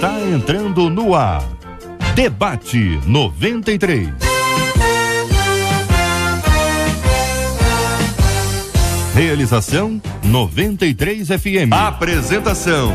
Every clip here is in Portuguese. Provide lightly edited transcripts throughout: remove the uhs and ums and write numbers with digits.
Está entrando no ar. Debate 93. Realização 93 FM. Apresentação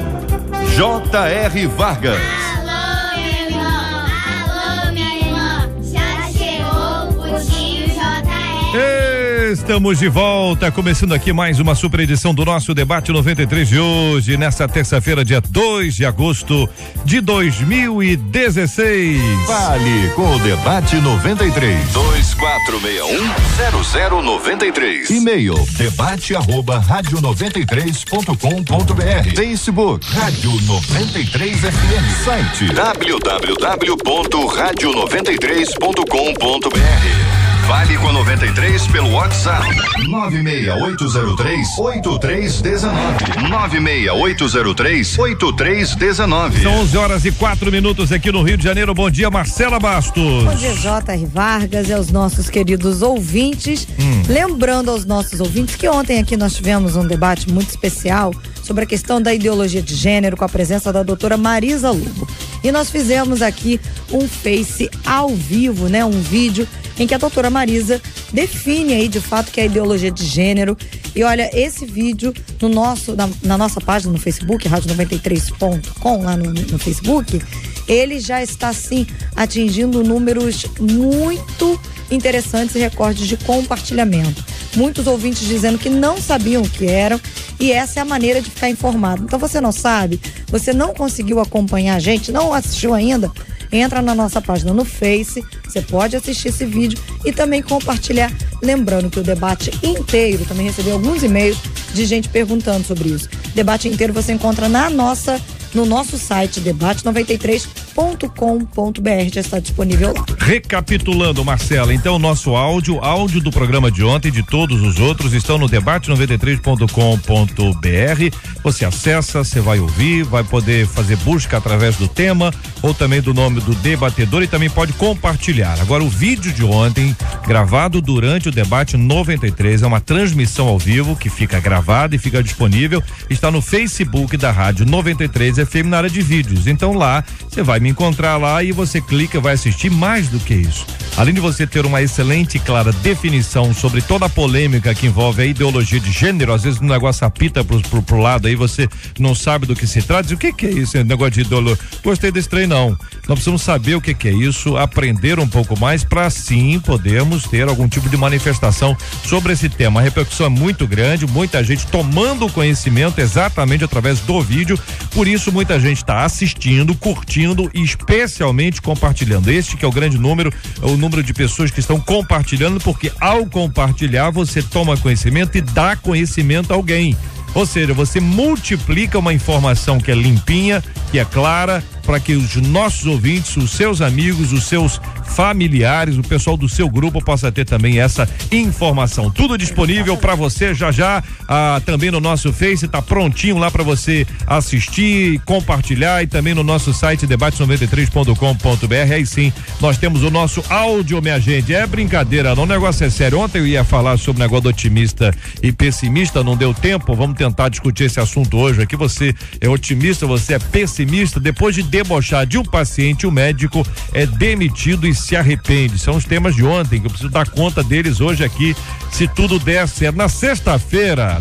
J.R. Vargas. Alô, meu irmão. Alô, minha irmã. Já chegou o tio J.R. Estamos de volta, começando aqui mais uma super edição do nosso Debate 93 de hoje, nesta terça-feira, dia 2 de agosto de 2016. Fale com o Debate 93. 2461-0093. E-mail debate@radio93.com.br. Facebook Rádio 93 FM. Site www.radio93.com.br. Fale com a 93 pelo WhatsApp 96803-8319. 96803-8319. São 11h04 aqui no Rio de Janeiro. Bom dia, Marcela Bastos. Bom dia, J.R. Vargas e aos nossos queridos ouvintes. Lembrando aos nossos ouvintes que ontem aqui nós tivemos um debate muito especial sobre a questão da ideologia de gênero com a presença da doutora Marisa Lobo. E nós fizemos aqui um Face ao vivo, né? Um vídeo em que a doutora Marisa define aí de fato que é a ideologia de gênero. E olha, esse vídeo na nossa página no Facebook, rádio93.com, lá no Facebook, ele já está sim atingindo números muito interessantes e recordes de compartilhamento. Muitos ouvintes dizendo que não sabiam o que eram, e essa é a maneira de ficar informado. Então você não sabe, você não conseguiu acompanhar a gente, não assistiu ainda, entra na nossa página no Face, você pode assistir esse vídeo e também compartilhar. Lembrando que o debate inteiro, também recebi alguns e-mails de gente perguntando sobre isso. Debate inteiro você encontra no nosso site debate93.com.br, já está disponível lá. Recapitulando, Marcela, então o nosso áudio do programa de ontem e de todos os outros estão no debate93.com.br. Você acessa, você vai ouvir, vai poder fazer busca através do tema ou também do nome do debatedor e também pode compartilhar. Agora, o vídeo de ontem, gravado durante o debate 93, é uma transmissão ao vivo que fica gravada e fica disponível, está no Facebook da Rádio 93 FM na área de vídeos. Então lá você vai me encontrar lá e você clica, vai assistir. Mais do que isso, além de você ter uma excelente e clara definição sobre toda a polêmica que envolve a ideologia de gênero, às vezes o negócio apita pro lado aí, você não sabe do que se trata. O que é isso, esse negócio de ideologia? Gostei desse trem, não. Nós precisamos saber o que é isso, aprender um pouco mais para sim podermos ter algum tipo de manifestação sobre esse tema. A repercussão é muito grande, muita gente tomando conhecimento exatamente através do vídeo, por isso muita gente está assistindo, curtindo e especialmente compartilhando. Este que é o grande número, é o número de pessoas que estão compartilhando, porque ao compartilhar você toma conhecimento e dá conhecimento a alguém. Ou seja, você multiplica uma informação que é limpinha, que é clara, para que os nossos ouvintes, os seus amigos, os seus familiares, o pessoal do seu grupo possa ter também essa informação. Tudo disponível para você já também no nosso Face, tá prontinho lá para você assistir, compartilhar, e também no nosso site debate93.com.br. Aí sim, nós temos o nosso áudio, minha gente. É brincadeira, não, o negócio é sério. Ontem eu ia falar sobre o negócio do otimista e pessimista, não deu tempo. Vamos tentar discutir esse assunto hoje aqui. Você é otimista, você é pessimista. Depois de debochar de um paciente, o médico é demitido e se arrepende. São os temas de ontem que eu preciso dar conta deles hoje aqui, se tudo der certo. Na sexta-feira,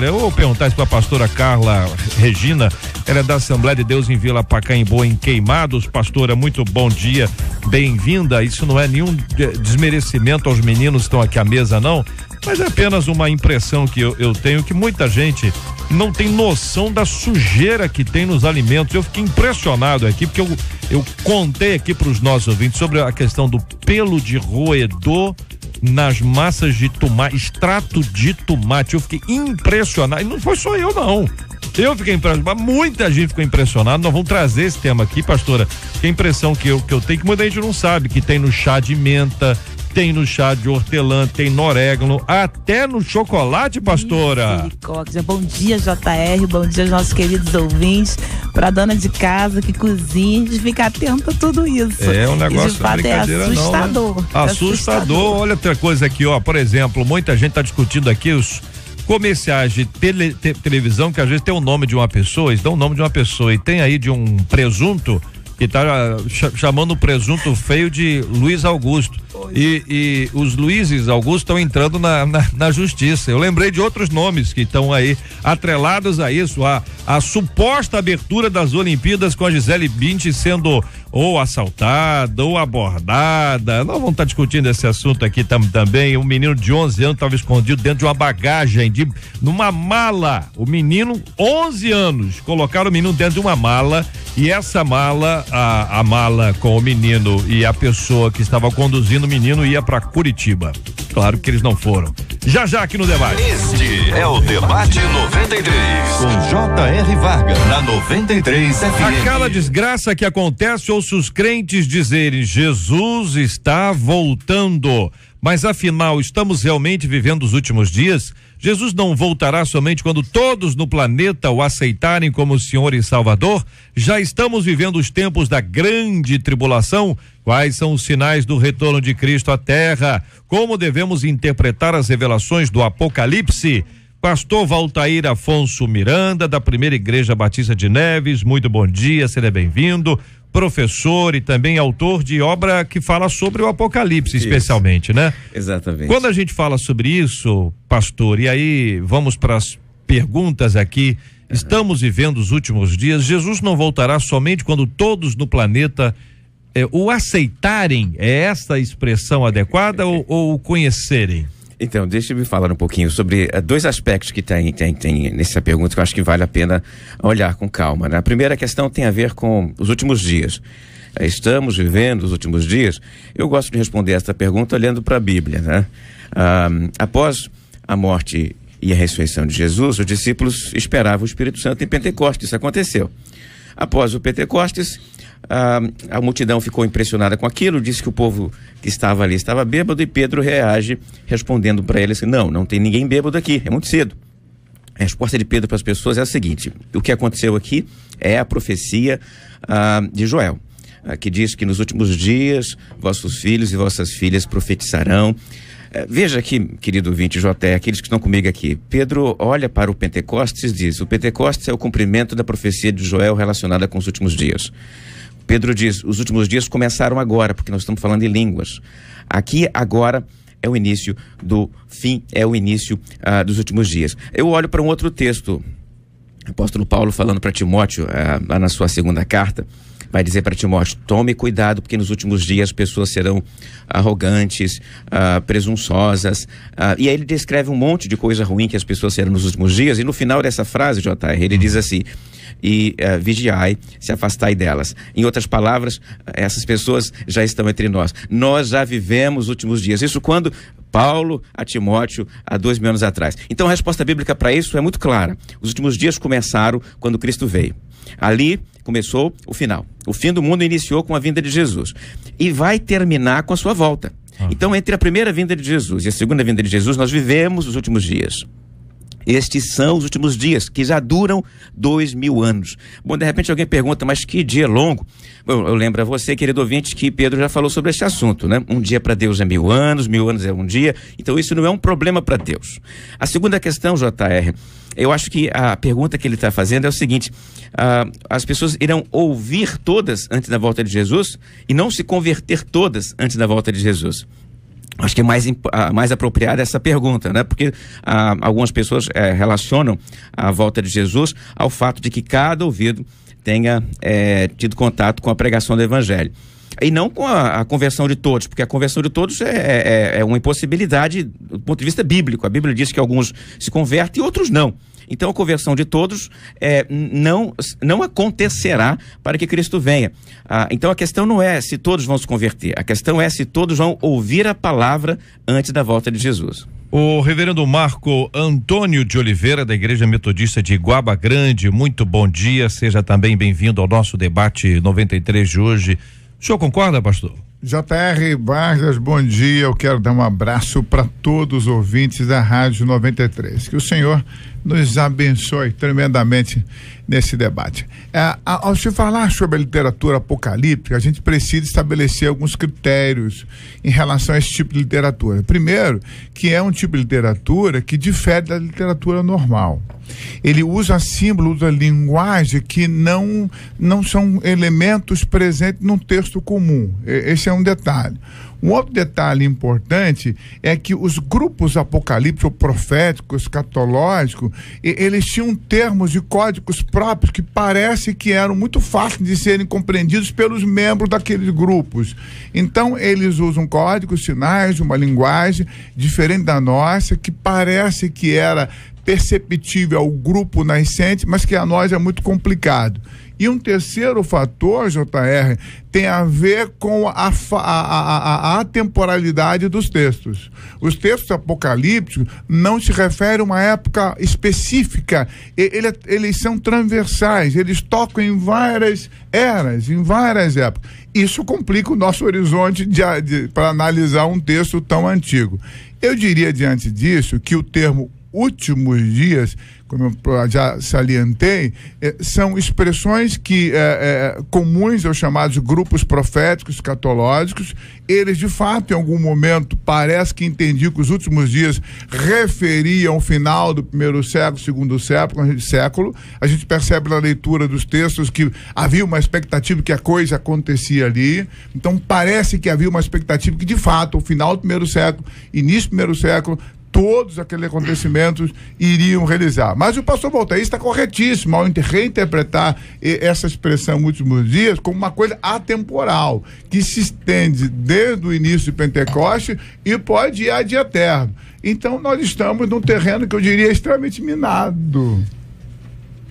eu vou perguntar isso pra pastora Carla Regina, ela é da Assembleia de Deus em Vila Pacaembu, em Queimados. Pastora, muito bom dia, bem-vinda. Isso não é nenhum desmerecimento aos meninos que estão aqui à mesa, não, mas é apenas uma impressão que eu tenho, que muita gente não tem noção da sujeira que tem nos alimentos. Eu fiquei impressionado aqui, porque eu contei aqui para os nossos ouvintes sobre a questão do pelo de roedor nas massas de tomate, extrato de tomate. Eu fiquei impressionado, e não foi só eu, não. Eu fiquei impressionado, muita gente ficou impressionada. Nós vamos trazer esse tema aqui, pastora, que a impressão que eu tenho, que muita gente não sabe, que tem no chá de menta, tem no chá de hortelã, tem no orégano, até no chocolate, pastora. Misericórdia. Bom dia, JR, bom dia aos nossos queridos ouvintes, pra dona de casa que cozinha, de ficar atento a tudo isso. É um negócio, de fato, brincadeira, assustador. Não, né? Assustador. Olha outra coisa aqui, ó, por exemplo, muita gente tá discutindo aqui comerciais de televisão que às vezes tem o nome de uma pessoa, eles dão o nome de uma pessoa e tem aí de um presunto que tá chamando o presunto feio de Luiz Augusto. E os Luizes Augusto estão entrando na justiça. Eu lembrei de outros nomes que estão aí atrelados a isso, a suposta abertura das Olimpíadas com a Gisele Bündchen sendo ou assaltada ou abordada. Nós vamos estar discutindo esse assunto aqui também. Um menino de 11 anos estava escondido dentro de uma bagagem, numa mala. O menino, 11 anos, colocaram o menino dentro de uma mala e essa mala, a mala com o menino e a pessoa que estava conduzindo o menino ia para Curitiba. Claro que eles não foram. Já aqui no debate. Este é o Debate 93, com J.R. Vargas, na 93 FM. Aquela desgraça que acontece, ouço os crentes dizerem: Jesus está voltando. Mas afinal, estamos realmente vivendo os últimos dias? Jesus não voltará somente quando todos no planeta o aceitarem como Senhor e Salvador? Já estamos vivendo os tempos da grande tribulação? Quais são os sinais do retorno de Cristo à Terra? Como devemos interpretar as revelações do Apocalipse? Pastor Valtair Afonso Miranda, da Primeira Igreja Batista de Neves, muito bom dia, seja bem-vindo. Professor e também autor de obra que fala sobre o Apocalipse, especialmente, né? Exatamente. Quando a gente fala sobre isso, pastor, e aí vamos para as perguntas aqui, estamos vivendo os últimos dias, Jesus não voltará somente quando todos no planeta o aceitarem, é essa a expressão adequada ou o conhecerem? Então, deixa-me falar um pouquinho sobre dois aspectos que tem nessa pergunta que eu acho que vale a pena olhar com calma, né? A primeira questão tem a ver com os últimos dias. Estamos vivendo os últimos dias? Eu gosto de responder essa pergunta olhando para a Bíblia, né? Após a morte e a ressurreição de Jesus, os discípulos esperavam o Espírito Santo em Pentecostes. Isso aconteceu. Após o Pentecostes, a multidão ficou impressionada com aquilo, disse que o povo que estava ali estava bêbado, e Pedro reage respondendo para eles: não tem ninguém bêbado aqui, é muito cedo. A resposta de Pedro para as pessoas é a seguinte: o que aconteceu aqui é a profecia de Joel, que diz que nos últimos dias vossos filhos e vossas filhas profetizarão. Veja aqui, querido ouvinte JR, aqueles que estão comigo aqui, Pedro olha para o Pentecostes e diz: o Pentecostes é o cumprimento da profecia de Joel relacionada com os últimos dias. Pedro diz: os últimos dias começaram agora, porque nós estamos falando em línguas. Aqui agora é o início do fim, é o início dos últimos dias. Eu olho para um outro texto, o apóstolo Paulo falando para Timóteo, lá na sua segunda carta, vai dizer para Timóteo: tome cuidado, porque nos últimos dias as pessoas serão arrogantes, presunçosas, e aí ele descreve um monte de coisa ruim que as pessoas serão nos últimos dias, e no final dessa frase, JR, ele diz assim: e vigiai, se afastai delas. Em outras palavras, essas pessoas já estão entre nós. Nós já vivemos os últimos dias. Isso quando Paulo a Timóteo, há 2000 anos atrás. Então a resposta bíblica para isso é muito clara. Os últimos dias começaram quando Cristo veio. Ali começou o final. O fim do mundo iniciou com a vinda de Jesus e vai terminar com a sua volta. Então, entre a primeira vinda de Jesus e a segunda vinda de Jesus, nós vivemos os últimos dias. Estes são os últimos dias, que já duram 2000 anos. Bom, de repente alguém pergunta: mas que dia longo? Bom, eu lembro a você, querido ouvinte, que Pedro já falou sobre este assunto, né? Um dia para Deus é 1000 anos, 1000 anos é um dia. Então isso não é um problema para Deus. A segunda questão, JR, eu acho que a pergunta que ele está fazendo é o seguinte: as pessoas irão ouvir todas antes da volta de Jesus e não se converter todas antes da volta de Jesus? Acho que é mais apropriada essa pergunta, né? Porque algumas pessoas relacionam a volta de Jesus ao fato de que cada ouvido tenha tido contato com a pregação do Evangelho. E não com a conversão de todos, porque a conversão de todos é uma impossibilidade do ponto de vista bíblico. A Bíblia diz que alguns se convertem e outros não. Então a conversão de todos não acontecerá para que Cristo venha. Então a questão não é se todos vão se converter, a questão é se todos vão ouvir a palavra antes da volta de Jesus. O reverendo Marco Antônio de Oliveira, da Igreja Metodista de Iguaba Grande, muito bom dia, seja também bem-vindo ao nosso debate 93 de hoje. O senhor concorda, pastor? J.R. Vargas, bom dia. Eu quero dar um abraço para todos os ouvintes da Rádio 93. Que o Senhor nos abençoe tremendamente nesse debate. Ao se falar sobre a literatura apocalíptica, a gente precisa estabelecer alguns critérios em relação a esse tipo de literatura. Primeiro, que é um tipo de literatura que difere da literatura normal. Ele usa símbolos, usa linguagem que não são elementos presentes num texto comum. Esse é um detalhe. Um outro detalhe importante é que os grupos apocalípticos, proféticos, escatológicos, eles tinham termos e códigos próprios que parece que eram muito fáceis de serem compreendidos pelos membros daqueles grupos. Então, eles usam códigos, sinais, uma linguagem diferente da nossa, que parece que era perceptível ao grupo nascente, mas que a nós é muito complicado. E um terceiro fator, JR, tem a ver com a atemporalidade dos textos. Os textos apocalípticos não se referem a uma época específica, eles são transversais, eles tocam em várias eras, em várias épocas. Isso complica o nosso horizonte para analisar um texto tão antigo. Eu diria, diante disso, que o termo últimos dias, como eu já salientei, são expressões que comuns aos chamados grupos proféticos, escatológicos. Eles, de fato, em algum momento, parece que entendiam que os últimos dias referiam ao final do primeiro século, segundo século. A gente percebe na leitura dos textos que havia uma expectativa que a coisa acontecia ali. Então, parece que havia uma expectativa que, de fato, o final do primeiro século, início do primeiro século, todos aqueles acontecimentos iriam realizar. Mas o pastor Voltaire está corretíssimo ao reinterpretar essa expressão últimos dias como uma coisa atemporal, que se estende desde o início de Pentecoste e pode ir ad eterno. Então nós estamos num terreno que eu diria extremamente minado.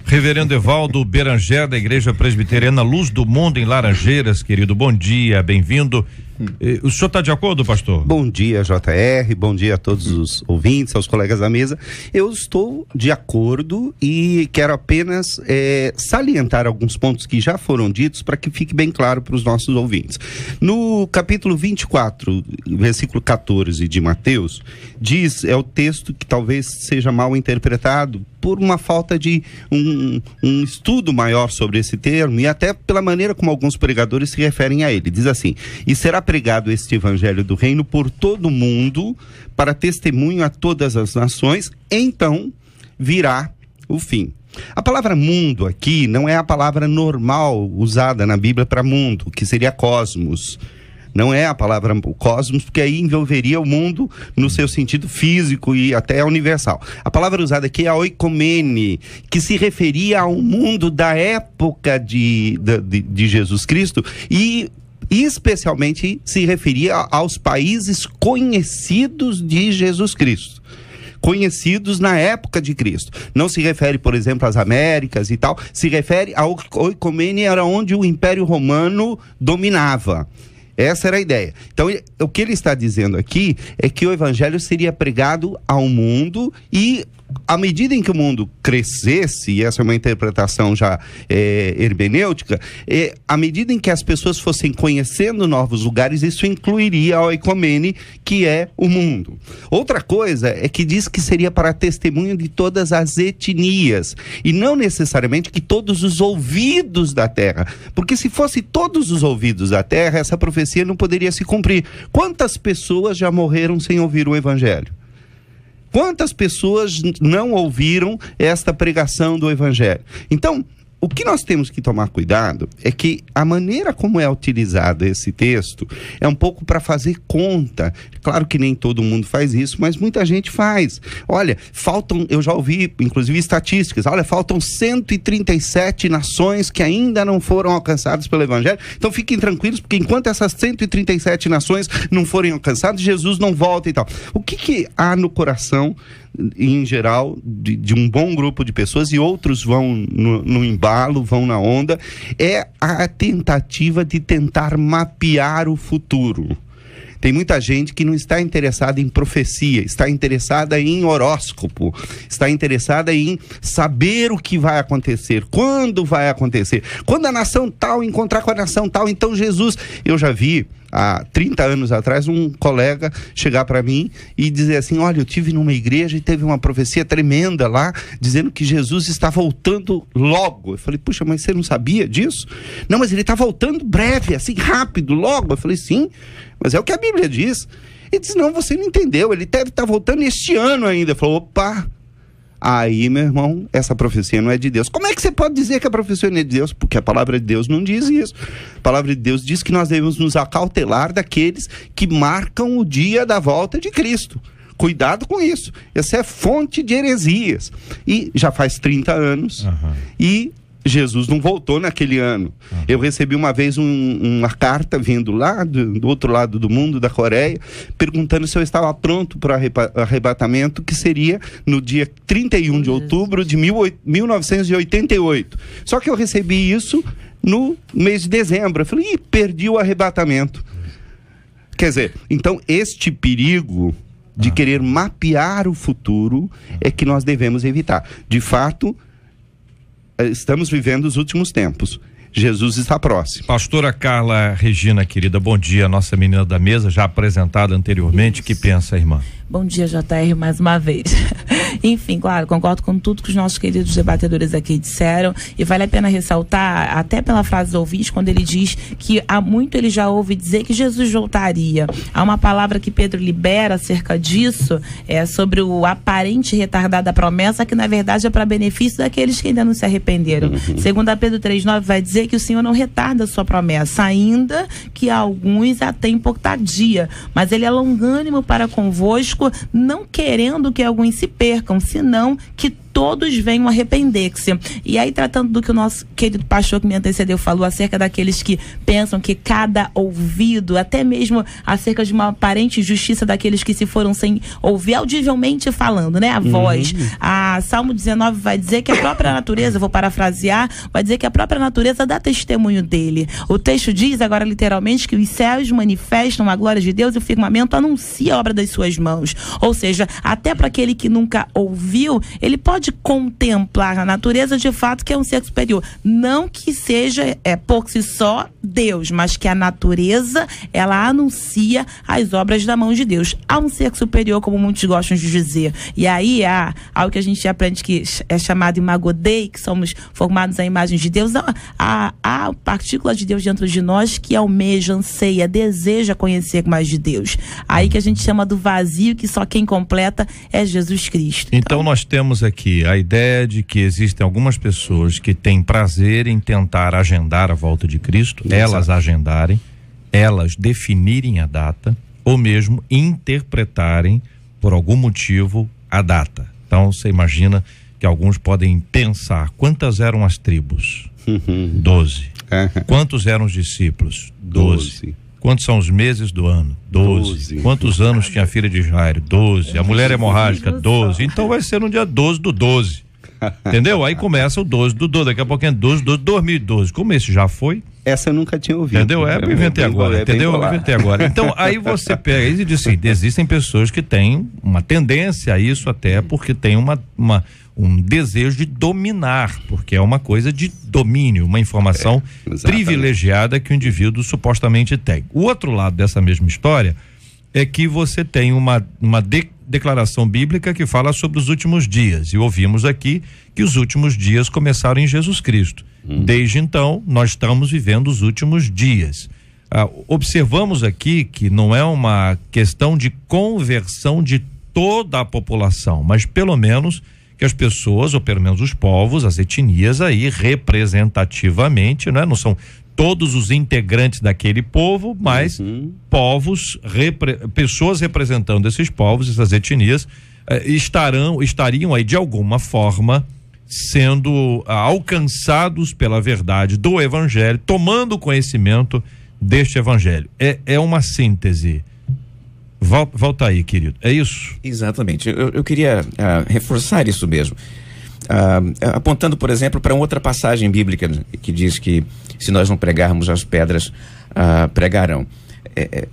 Reverendo Evaldo Beranger, da Igreja Presbiteriana Luz do Mundo, em Laranjeiras, querido, bom dia, bem-vindo. O senhor está de acordo, pastor? Bom dia, JR, bom dia a todos os ouvintes, aos colegas da mesa. Eu estou de acordo e quero apenas salientar alguns pontos que já foram ditos para que fique bem claro para os nossos ouvintes. No capítulo 24, versículo 14 de Mateus, é o texto que talvez seja mal interpretado por uma falta de um estudo maior sobre esse termo e até pela maneira como alguns pregadores se referem a ele. Diz assim: e será pregado este evangelho do reino por todo o mundo para testemunho a todas as nações, então virá o fim. A palavra mundo aqui não é a palavra normal usada na Bíblia para mundo, que seria cosmos. Não é a palavra cosmos, porque aí envolveria o mundo no seu sentido físico e até universal. A palavra usada aqui é a oikomene, que se referia ao mundo da época de Jesus Cristo e especialmente se referia aos países conhecidos de Jesus Cristo. Conhecidos na época de Cristo. Não se refere, por exemplo, às Américas e tal, se refere ao oikomene, era onde o Império Romano dominava. Essa era a ideia. Então, o que ele está dizendo aqui é que o evangelho seria pregado ao mundo e, à medida em que o mundo crescesse, e essa é uma interpretação já hermenêutica, à medida em que as pessoas fossem conhecendo novos lugares, isso incluiria a oikomene, que é o mundo. Outra coisa é que diz que seria para testemunho de todas as etnias, e não necessariamente que todos os ouvidos da terra, porque se fosse todos os ouvidos da terra, essa profecia não poderia se cumprir. Quantas pessoas já morreram sem ouvir o evangelho? Quantas pessoas não ouviram esta pregação do evangelho? Então, o que nós temos que tomar cuidado é que a maneira como é utilizado esse texto é um pouco para fazer conta. Claro que nem todo mundo faz isso, mas muita gente faz. Olha, eu já ouvi, inclusive, estatísticas. Olha, faltam 137 nações que ainda não foram alcançadas pelo evangelho. Então fiquem tranquilos, porque enquanto essas 137 nações não forem alcançadas, Jesus não volta e tal. O que há no coração, em geral, de um bom grupo de pessoas, e outros vão no embalo, vão na onda, é a tentativa de tentar mapear o futuro. Tem muita gente que não está interessada em profecia, está interessada em horóscopo, está interessada em saber o que vai acontecer, quando vai acontecer. Quando a nação tal encontrar com a nação tal, então Jesus... Eu já vi há 30 anos atrás, um colega chegar para mim e dizer assim, olha, eu tive numa igreja e teve uma profecia tremenda lá, dizendo que Jesus está voltando logo. Eu falei, puxa, mas você não sabia disso? Não, mas ele está voltando breve, assim, rápido, logo. Eu falei, sim, mas é o que a Bíblia diz. Ele disse, não, você não entendeu, ele deve estar voltando este ano ainda. Eu falei, opa, aí, meu irmão, essa profecia não é de Deus. Como é que você pode dizer que a profecia não é de Deus? Porque a palavra de Deus não diz isso. A palavra de Deus diz que nós devemos nos acautelar daqueles que marcam o dia da volta de Cristo. Cuidado com isso. Essa é fonte de heresias. E já faz 30 anos. E Jesus não voltou naquele ano. Eu recebi uma vez uma carta vindo lá do outro lado do mundo, da Coreia, perguntando se eu estava pronto para arrebatamento, que seria no dia 31 de outubro de 1988. Só que eu recebi isso no mês de dezembro. Eu falei, perdi o arrebatamento. Quer dizer, então este perigo de querer mapear o futuro é que nós devemos evitar. De fato, estamos vivendo os últimos tempos. Jesus está próximo. Pastora Carla Regina, querida, bom dia, nossa menina da mesa, já apresentada anteriormente. O que pensa, irmã? Bom dia, JR, mais uma vez. Enfim, claro, concordo com tudo que os nossos queridos debatedores aqui disseram, e vale a pena ressaltar, até pela frase do ouvinte, quando ele diz que há muito ele já ouve dizer que Jesus voltaria. Há uma palavra que Pedro libera acerca disso, sobre o aparente retardar da promessa, que na verdade é para benefício daqueles que ainda não se arrependeram. Segundo a Pedro 3,9 vai dizer que o Senhor não retarda a sua promessa, ainda que alguns a tenham por tardia, mas ele é longânimo para convosco, não querendo que alguns se percam, senão que todos venham arrepender-se. E aí, tratando do que o nosso querido pastor que me antecedeu falou acerca daqueles que pensam que cada ouvido, até mesmo acerca de uma aparente justiça daqueles que se foram sem ouvir, audivelmente falando, né? A voz. A Salmo 19 vai dizer que a própria natureza, vou parafrasear, vai dizer que a própria natureza dá testemunho dele. O texto diz, agora literalmente, que os céus manifestam a glória de Deus e o firmamento anuncia a obra das suas mãos. Ou seja, até para aquele que nunca ouviu, ele pode contemplar a natureza de fato, que é um ser superior. Não que seja por si só Deus, mas que a natureza, ela anuncia as obras da mão de Deus. Há um ser superior, como muitos gostam de dizer. E aí há algo que a gente aprende que é chamado imago Dei, que somos formados à imagem de Deus. Há partícula de Deus dentro de nós que almeja, anseia, deseja conhecer mais de Deus. Aí que a gente chama do vazio, que só quem completa é Jesus Cristo. Então nós temos aqui a ideia de que existem algumas pessoas que têm prazer em tentar agendar a volta de Cristo, elas agendarem, elas definirem a data, ou mesmo interpretarem por algum motivo a data. Então você imagina que alguns podem pensar, quantas eram as tribos? 12. Quantos eram os discípulos? 12. Quantos são os meses do ano? 12. Quantos anos tinha a filha de Jairo? 12. A mulher hemorrágica? 12. Então vai ser no dia 12 do 12. Entendeu? Aí começa o 12 do 12. Daqui a pouquinho é 12 do 2012. Como esse já foi? Essa eu nunca tinha ouvido. Entendeu? Eu inventei agora. Entendeu? Eu inventei agora. Então aí você pega e diz assim, existem pessoas que têm uma tendência a isso, até porque tem um desejo de dominar, porque é uma coisa de domínio, uma informação privilegiada que o indivíduo supostamente tem. O outro lado dessa mesma história é que você tem uma declaração bíblica que fala sobre os últimos dias, e ouvimos aqui que os últimos dias começaram em Jesus Cristo. Desde então, nós estamos vivendo os últimos dias. Observamos aqui que não é uma questão de conversão de toda a população, mas pelo menos que as pessoas, ou pelo menos os povos, as etnias aí representativamente, né? Não são todos os integrantes daquele povo, mas pessoas representando esses povos, essas etnias, estariam aí de alguma forma sendo alcançados pela verdade do evangelho, tomando conhecimento deste evangelho. É uma síntese. Volta aí, querido. É isso? Exatamente. Eu queria reforçar isso mesmo. Apontando, por exemplo, para outra passagem bíblica que diz que se nós não pregarmos, as pedras pregarão.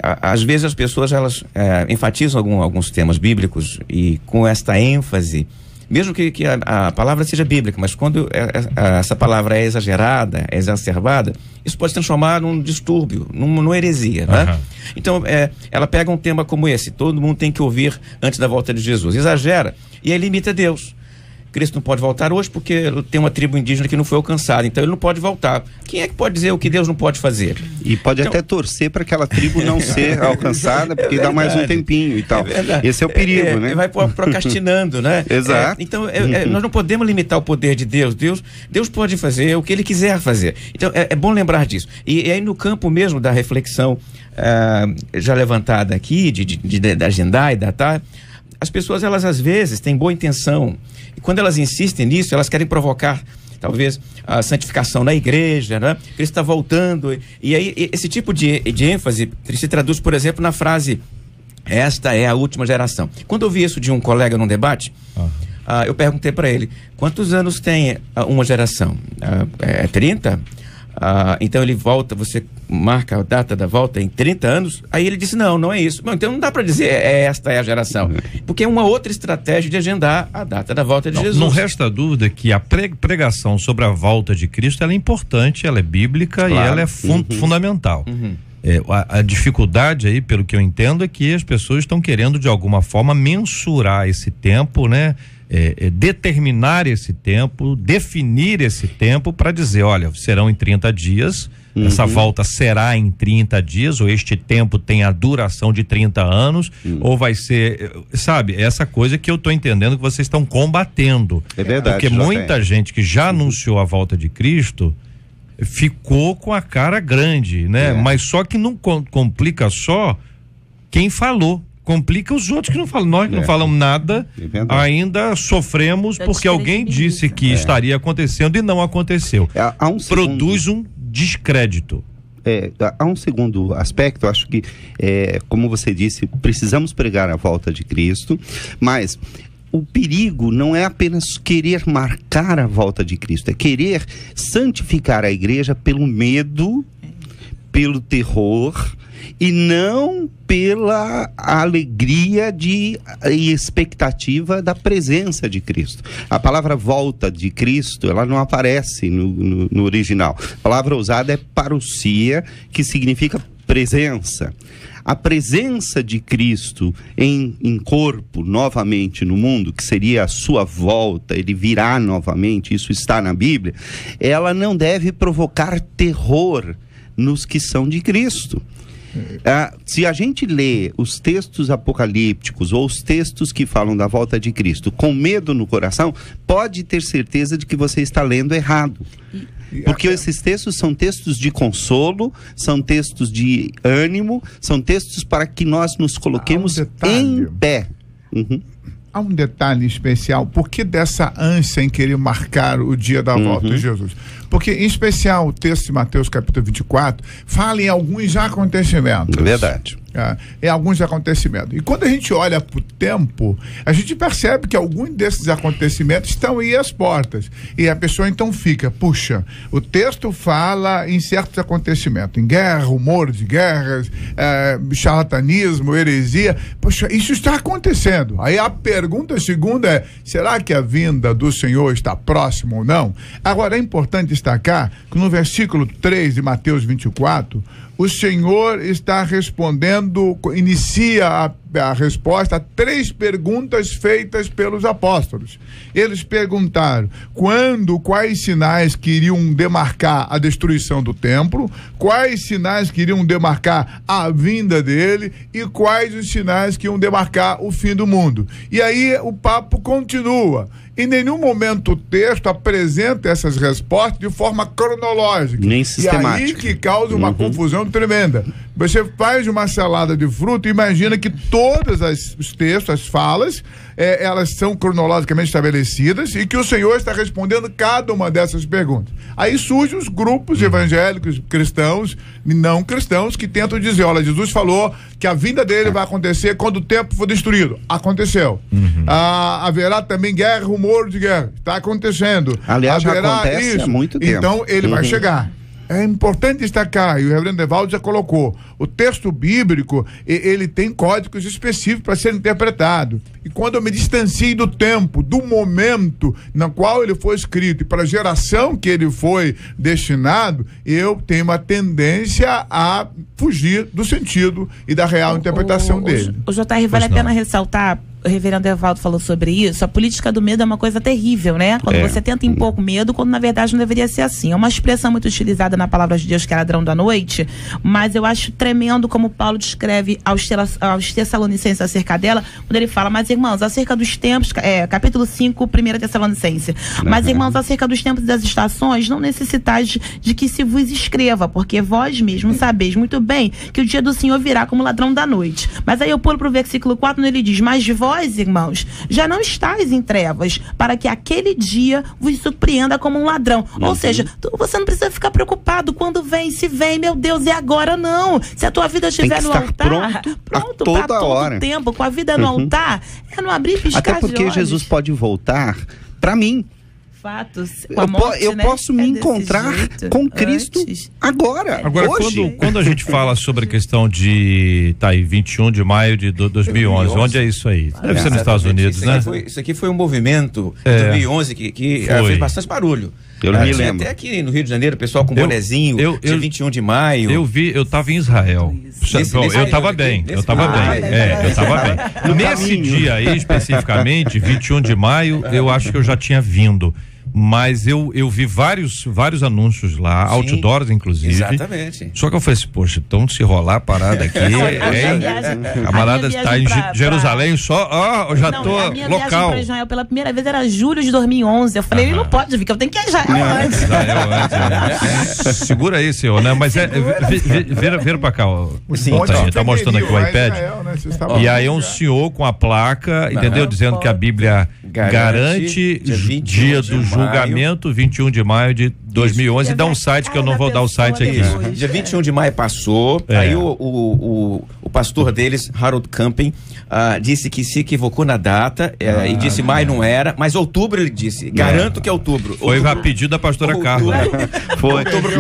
Às vezes as pessoas elas enfatizam alguns temas bíblicos, e com esta ênfase, mesmo que a palavra seja bíblica, mas quando essa palavra é exagerada, é exacerbada, isso pode se transformar num distúrbio, numa heresia, né? Então, ela pega um tema como esse, todo mundo tem que ouvir antes da volta de Jesus, exagera e aí limita Deus. Cristo não pode voltar hoje porque tem uma tribo indígena que não foi alcançada, então ele não pode voltar. Quem é que pode dizer o que Deus não pode fazer? E pode até torcer para aquela tribo não ser alcançada, porque dá mais um tempinho e tal. Esse é o perigo, né? Vai procrastinando, né? Exato. Então, nós não podemos limitar o poder de Deus. Deus pode fazer o que ele quiser fazer. Então, é bom lembrar disso. E aí no campo mesmo da reflexão já levantada aqui, de agendar e datar, as pessoas, elas às vezes têm boa intenção, e quando elas insistem nisso, elas querem provocar talvez a santificação na igreja, né? Cristo está voltando, e aí esse tipo de ênfase se traduz, por exemplo, na frase: esta é a última geração. Quando eu vi isso de um colega num debate, eu perguntei para ele: quantos anos tem uma geração? 30? Então ele volta, você marca a data da volta em 30 anos, aí ele disse: não é isso. Bom, então não dá para dizer esta é a geração, porque é uma outra estratégia de agendar a data da volta de Jesus. Não resta dúvida que a pregação sobre a volta de Cristo, ela é importante, ela é bíblica, claro, e ela é fundamental. A dificuldade aí, pelo que eu entendo, é que as pessoas estão querendo de alguma forma mensurar esse tempo, né? Determinar esse tempo, definir esse tempo para dizer, olha, serão em 30 dias, essa volta será em 30 dias, ou este tempo tem a duração de 30 anos, ou vai ser, sabe, essa coisa que eu estou entendendo que vocês estão combatendo. É verdade. Porque muita gente que já anunciou a volta de Cristo ficou com a cara grande, né? Mas só que não complica só quem falou. Complica os outros que não falam. Nós que não falamos nada, ainda sofremos porque alguém disse que estaria acontecendo e não aconteceu. Produz um descrédito. Há um segundo aspecto, acho que, como você disse, precisamos pregar a volta de Cristo, mas o perigo não é apenas querer marcar a volta de Cristo, é querer santificar a igreja pelo medo, pelo terror, e não pela alegria e expectativa da presença de Cristo. A palavra volta de Cristo, ela não aparece no original. A palavra usada é parousia, que significa presença. A presença de Cristo em corpo novamente no mundo, que seria a sua volta, ele virá novamente, isso está na Bíblia, ela não deve provocar terror nos que são de Cristo. Se a gente lê os textos apocalípticos ou os textos que falam da volta de Cristo com medo no coração, pode ter certeza de que você está lendo errado. Porque esses textos são textos de consolo, são textos de ânimo, são textos para que nós nos coloquemos em pé. Há um detalhe especial, por que dessa ânsia em querer marcar o dia da volta de Jesus? Porque, em especial, o texto de Mateus capítulo 24 fala em alguns acontecimentos. É verdade. Em alguns acontecimentos. E quando a gente olha para o tempo, a gente percebe que alguns desses acontecimentos estão aí às portas. E a pessoa então fica, puxa, o texto fala em certos acontecimentos, em guerra, rumor de guerras, charlatanismo, heresia. Puxa, isso está acontecendo. Aí a pergunta segunda é, será que a vinda do Senhor está próxima ou não? Agora, é importante destacar que no versículo 3 de Mateus 24, o Senhor está respondendo, inicia a resposta a 3 perguntas feitas pelos apóstolos. Eles perguntaram quais sinais queriam demarcar a destruição do templo, quais sinais queriam demarcar a vinda dele e quais os sinais que iam demarcar o fim do mundo. E aí o papo continua. Em nenhum momento o texto apresenta essas respostas de forma cronológica. Nem sistemática. E aí que causa uma confusão tremenda. Você faz uma salada de fruta e imagina que todos os textos, as falas, elas são cronologicamente estabelecidas e que o Senhor está respondendo cada uma dessas perguntas. Aí surgem os grupos evangélicos, cristãos e não cristãos, que tentam dizer, olha, Jesus falou que a vinda dele vai acontecer quando o templo for destruído. Aconteceu. Haverá também guerra, rumor de guerra. Está acontecendo. Aliás, já acontece há muito tempo. Então, ele vai chegar. é importante destacar, e o reverendo Evaldo já colocou, o texto bíblico, ele tem códigos específicos para ser interpretado. E quando eu me distancio do tempo, do momento na qual ele foi escrito e para a geração que ele foi destinado, eu tenho uma tendência a fugir do sentido e da real interpretação dele. O JR, vale a pena ressaltar, o reverendo Evaldo falou sobre isso, a política do medo é uma coisa terrível, né? Quando você tenta impor medo, quando na verdade não deveria ser assim. É uma expressão muito utilizada na palavra de Deus, que é ladrão da noite, mas eu acho tremendo como Paulo descreve aos Tessalonicenses acerca dela, quando ele fala, mas irmãos, acerca dos tempos, capítulo 5, 1 Tessalonicense, mas irmãos, acerca dos tempos e das estações, não necessitais de que se vos escreva, porque vós mesmos sabeis muito bem que o dia do Senhor virá como ladrão da noite. Mas aí eu pulo pro versículo 4, onde ele diz, mas vós, irmãos, já não estáis em trevas, para que aquele dia vos surpreenda como um ladrão. Ou seja, você não precisa ficar preocupado quando vem, se vem, meu Deus, é agora, não. Se a tua vida estiver no altar, pronto toda para todo hora. tempo, com a vida no altar, é não abrir e piscar Até porque de olhos. Jesus pode voltar para mim. Fatos, com a morte, eu né? posso me encontrar com Cristo agora. Agora, hoje. quando a gente fala sobre a questão de 21 de maio de 2011, onde é isso aí? Deve ser nos Estados Unidos, né? Isso aqui foi um movimento em 2011 que fez bastante barulho. Eu me lembro. Até aqui no Rio de Janeiro, o pessoal com bonezinho, dia 21 de maio. Eu estava em Israel. Eu estava bem. Nesse dia aí, especificamente, 21 de maio, eu acho que eu já tinha vindo. Mas eu vi vários anúncios lá, outdoors inclusive. Exatamente. Só que eu falei assim, poxa, então se rolar a parada aqui, a camarada está em Jerusalém só, eu já tô a minha local. viagem para Israel pela primeira vez era julho de 2011. Eu falei, ele não pode vir, que eu tenho que ir a Israel antes. Segura aí, senhor, né? Mas vira pra cá, ó. Tá mostrando aqui o iPad. E aí um senhor com a placa, entendeu? Dizendo que a Bíblia garante dia do julgamento, 21 de maio de 2011. Dá um site que eu não vou dar o site aqui. Dia 21 de maio passou, aí o pastor deles, Harold Camping, disse que se equivocou na data e disse maio não era, mas outubro ele disse, garanto que é outubro. Foi a pedido da pastora Carla. Foi. Outubro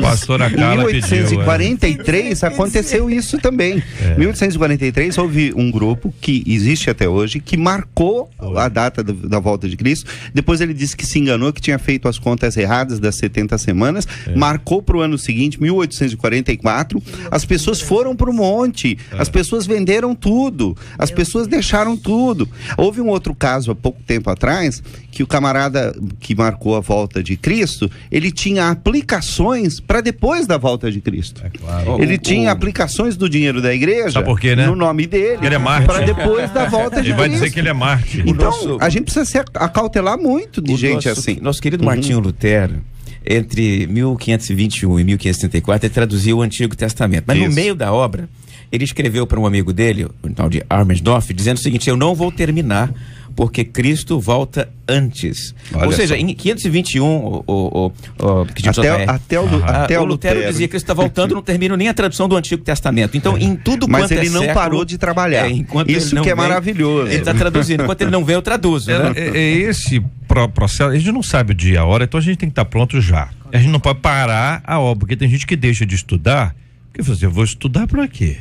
pastora Carla pediu. 1843 aconteceu isso também. 1843 houve um grupo que existe até hoje, que marcou a data da volta de Cristo. Depois ele disse que se enganou, que tinha feito as contas erradas das 70 semanas, marcou para o ano seguinte, 1844, as pessoas foram para o monte, as pessoas venderam tudo, as pessoas deixaram tudo. Houve um outro caso há pouco tempo atrás, que o camarada que marcou a volta de Cristo, ele tinha aplicações para depois da volta de Cristo. Ele tinha aplicações do dinheiro da igreja. Sabe por quê, né? No nome dele, ele é Marte. para depois da volta de Cristo. Ele vai dizer que ele é Marte. Então, a gente precisa se acautelar muito de gente assim. Nosso querido Martinho Lutero, entre 1521 e 1534, ele traduziu o Antigo Testamento. Mas no meio da obra, ele escreveu para um amigo dele, o tal de Armensdorf, dizendo o seguinte: eu não vou terminar, porque Cristo volta antes. Olha, ou seja, em 521, até o Lutero dizia que Cristo está voltando, não termina nem a tradução do Antigo Testamento. Então, em tudo mas quanto ele não século, parou de trabalhar. Isso que é maravilhoso. Ele está traduzindo. Enquanto ele não vem, eu traduzo. Né? Esse processo, a gente não sabe o dia e a hora, então a gente tem que estar pronto já. A gente não pode parar a obra, porque tem gente que deixa de estudar, porque eu vou estudar para quê?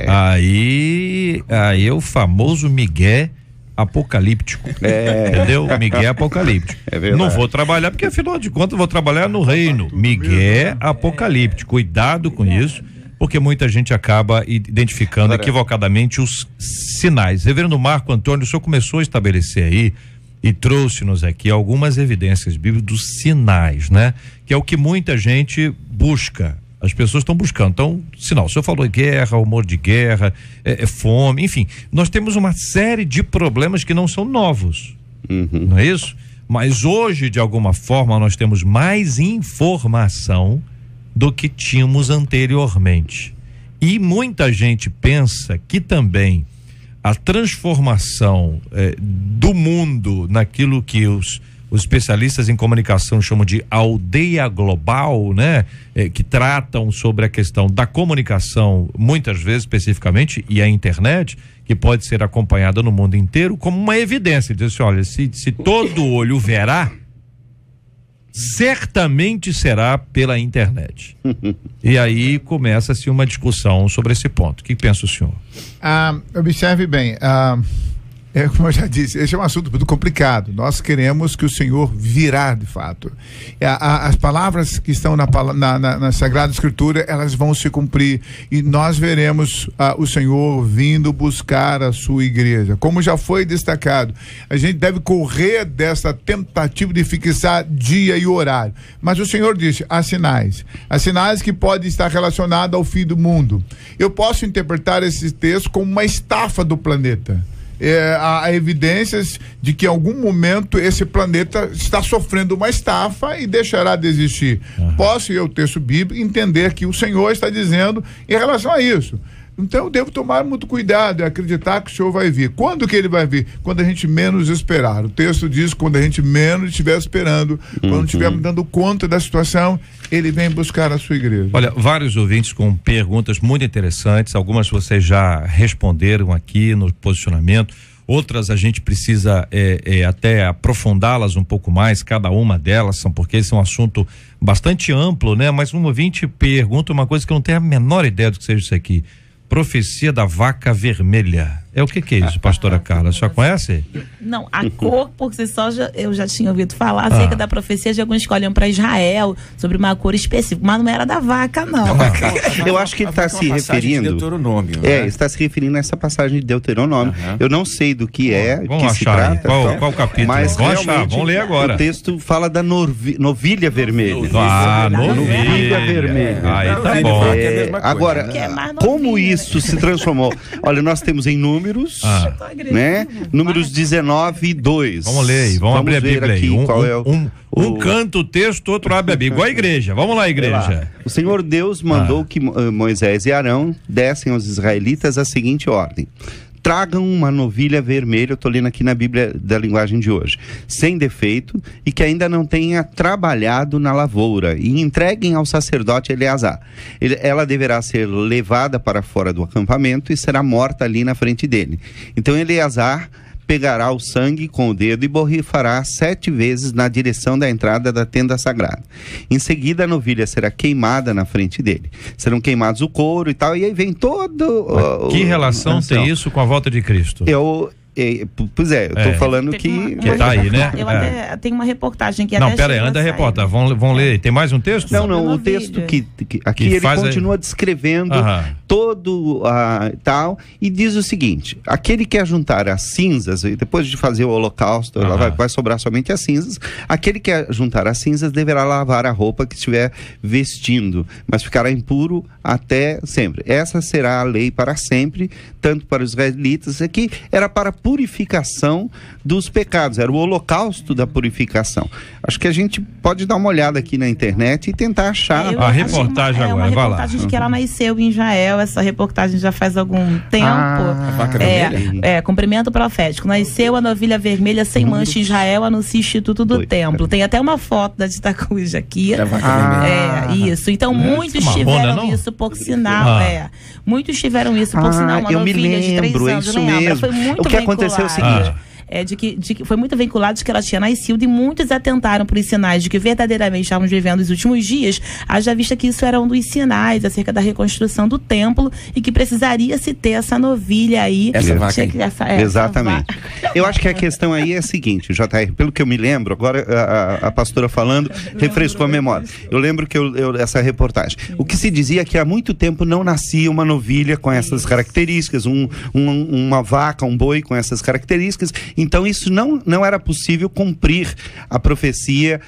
Aí é o famoso migué apocalíptico. Entendeu? Migué apocalíptico. Não vou trabalhar, porque afinal de contas eu vou trabalhar no reino. Migué apocalíptico. Cuidado com isso, porque muita gente acaba identificando equivocadamente os sinais. Reverendo Marco Antônio, o senhor começou a estabelecer aí e trouxe-nos aqui algumas evidências bíblicas dos sinais, né? Que é o que muita gente busca. As pessoas estão buscando. Então, sinal, o senhor falou guerra, humor de guerra, fome, enfim. Nós temos uma série de problemas que não são novos. Não é isso? Mas hoje, de alguma forma, nós temos mais informação do que tínhamos anteriormente. E muita gente pensa que também a transformação do mundo naquilo que os especialistas em comunicação chamam de aldeia global, né? Que tratam sobre a questão da comunicação, muitas vezes especificamente, e a internet, que pode ser acompanhada no mundo inteiro como uma evidência. Diz assim, olha, se todo olho verá, certamente será pela internet. E aí começa-se uma discussão sobre esse ponto. O que pensa o senhor? Observe bem, como eu já disse, esse é um assunto muito complicado. Nós queremos que o Senhor virá de fato. As palavras que estão na Sagrada Escritura, elas vão se cumprir e nós veremos o Senhor vindo buscar a sua igreja. Como já foi destacado, a gente deve correr dessa tentativa de fixar dia e horário. Mas o Senhor disse, há sinais que podem estar relacionados ao fim do mundo. Eu posso interpretar esse texto como uma estafa do planeta. Há evidências de que em algum momento esse planeta está sofrendo uma estafa e deixará de existir. Posso eu, texto bíblico, entender que o Senhor está dizendo em relação a isso. Então eu devo tomar muito cuidado e acreditar que o Senhor vai vir. Quando que ele vai vir? Quando a gente menos esperar. O texto diz quando a gente menos estiver esperando, quando estivermos dando conta da situação, ele vem buscar a sua igreja. Olha, vários ouvintes com perguntas muito interessantes, algumas vocês já responderam aqui no posicionamento, outras a gente precisa até aprofundá-las um pouco mais, cada uma delas, porque esse é um assunto bastante amplo, né? Mas um ouvinte pergunta uma coisa que eu não tenho a menor ideia do que seja isso aqui. Profecia da vaca vermelha. É o que é isso, pastora Carla? A senhora conhece? Não, a cor, porque eu já tinha ouvido falar acerca da profecia de alguns que olham para Israel sobre uma cor específica, mas não era da vaca, não. Eu acho que ele está se referindo. De Deuteronômio, né? Está se referindo nessa passagem de Deuteronômio. Eu não sei do que vamos se achar trata. Qual capítulo? Mas vamos achar, vamos ler agora. O texto fala da novilha vermelha. Novilha vermelha. Aí tá bom. Agora, como isso se transformou? Olha, nós temos em Números, né? Números 19 e 2. Vamos ler aí, vamos abrir a Bíblia aí. Um canta o texto, outro abre a Bíblia. Igual a igreja. Vamos lá, igreja. O Senhor Deus mandou que Moisés e Arão dessem aos israelitas a seguinte ordem: tragam uma novilha vermelha, eu estou lendo aqui na Bíblia da linguagem de hoje, sem defeito e que ainda não tenha trabalhado na lavoura, e entreguem ao sacerdote Eleazar. Ela deverá ser levada para fora do acampamento e será morta ali na frente dele. Então Eleazar pegará o sangue com o dedo e borrifará 7 vezes na direção da entrada da tenda sagrada. Em seguida, a novilha será queimada na frente dele. Serão queimados o couro e tal, e aí vem todo... Que relação tem isso com a volta de Cristo? Pois é, eu tô falando que tá aí, né? Eu até tenho uma reportagem que não, pera aí, anda a reportar, vamos ler. Tem mais um texto? Não, o texto que aqui ele continua descrevendo todo tal, e diz o seguinte: aquele que ajuntar as cinzas, depois de fazer o holocausto, vai sobrar somente as cinzas, aquele que ajuntar as cinzas deverá lavar a roupa que estiver vestindo, mas ficará impuro até sempre. Essa será a lei para sempre, tanto para os israelitas. Aqui era para purificação dos pecados, era o holocausto da purificação. Acho que a gente pode dar uma olhada aqui na internet e tentar achar a reportagem agora. Uma reportagem de que ela nasceu em Israel. Essa reportagem já faz algum tempo. Cumprimento profético. Nasceu a novilha vermelha sem mancha em Israel, anuncia Instituto do Templo. Tem até uma foto da Tita Cruz aqui. Isso. Então muitos tiveram isso por sinal. Muitos tiveram isso por sinal. Uma novilha de 3 anos. Isso mesmo. Foi muito o que aconteceu é o seguinte: de que foi muito vinculado de que ela tinha nascido, e muitos atentaram por sinais de que verdadeiramente estávamos vivendo os últimos dias, haja vista que isso era um dos sinais acerca da reconstrução do templo e que precisaria se ter essa novilha aí. Exatamente. Eu acho que a questão aí é a seguinte, JR, pelo que eu me lembro, agora a pastora falando, refrescou a memória. Eu lembro que essa reportagem. O que se dizia é que há muito tempo não nascia uma novilha com essas características, uma vaca, um boi com essas características. Então isso não era possível cumprir a profecia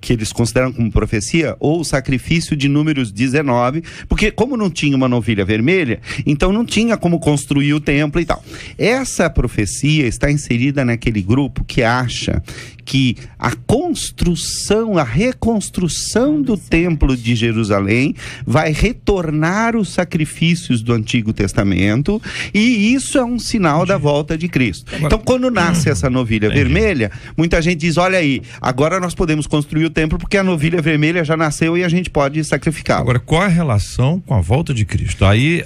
que eles consideram como profecia, ou o sacrifício de Números 19, porque como não tinha uma novilha vermelha, então não tinha como construir o templo e tal. Essa profecia está inserida naquele grupo que acha que a reconstrução do templo de Jerusalém vai retornar os sacrifícios do Antigo Testamento, e isso é um sinal da volta de Cristo. Então, quando nasce essa novilha vermelha, muita gente diz: olha aí, agora nós podemos construir o templo porque a novilha vermelha já nasceu e a gente pode sacrificar. Agora, qual a relação com a volta de Cristo? Aí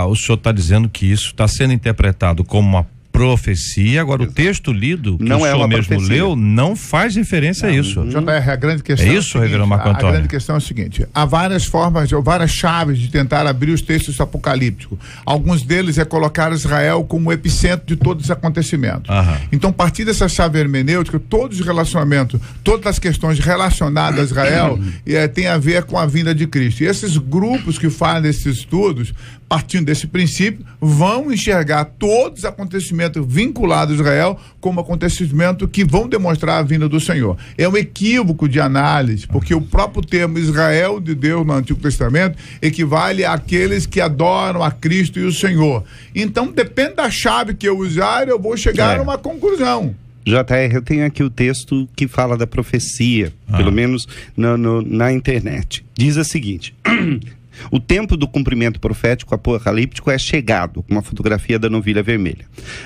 o senhor está dizendo que isso está sendo interpretado como uma profecia. Agora, o texto lido, que não o é senhor uma mesmo profecia. leu, não faz referência a isso. JR, a grande questão É isso, reverendo Marco Antônio? A grande questão é o seguinte: há várias formas, ou várias chaves de tentar abrir os textos apocalípticos. Alguns deles é colocar Israel como epicentro de todos os acontecimentos. Então, a partir dessa chave hermenêutica, todos os relacionamentos, todas as questões relacionadas a Israel tem a ver com a vinda de Cristo. E esses grupos que fazem esses estudos, partindo desse princípio, vão enxergar todos os acontecimentos vinculados a Israel como acontecimentos que vão demonstrar a vinda do Senhor. É um equívoco de análise, porque o próprio termo Israel de Deus no Antigo Testamento equivale àqueles que adoram a Cristo e o Senhor. Então, depende da chave que eu usar, eu vou chegar a uma conclusão. JR, eu tenho aqui o texto que fala da profecia, pelo menos na internet. Diz o seguinte: o tempo do cumprimento profético apocalíptico é chegado, uma fotografia da novilha vermelha.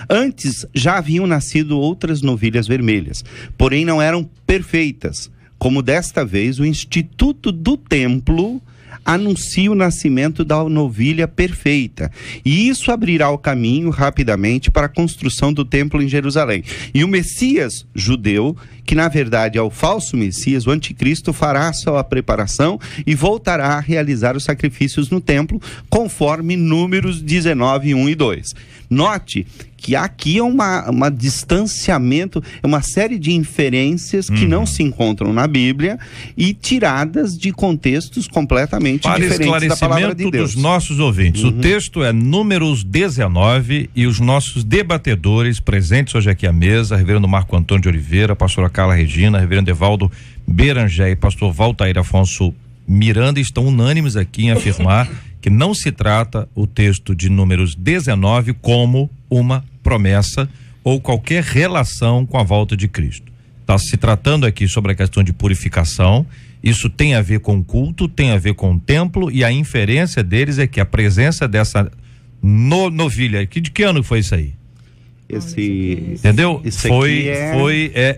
Antes já haviam nascido outras novilhas vermelhas, porém não eram perfeitas, como desta vez o Instituto do Templo anuncia o nascimento da novilha perfeita. E isso abrirá o caminho rapidamente para a construção do templo em Jerusalém. E o Messias judeu, que na verdade é o falso Messias, o anticristo, fará sua preparação e voltará a realizar os sacrifícios no templo, conforme Números 19, 1 e 2. Note que aqui é um distanciamento, é uma série de inferências que não se encontram na Bíblia e tiradas de contextos completamente diferentes da palavra de Deus. Para esclarecimento dos nossos ouvintes, o texto é Números 19 e os nossos debatedores presentes hoje aqui à mesa, reverendo Marco Antônio de Oliveira, pastora Carla Regina, reverendo Evaldo Berangé e pastor Valtair Afonso Miranda, estão unânimes aqui em afirmar que não se trata o texto de Números 19 como uma promessa ou qualquer relação com a volta de Cristo. Está se tratando aqui sobre a questão de purificação. Isso tem a ver com o culto, tem a ver com o templo, e a inferência deles é que a presença dessa novilha, de que ano foi isso aí? Entendeu?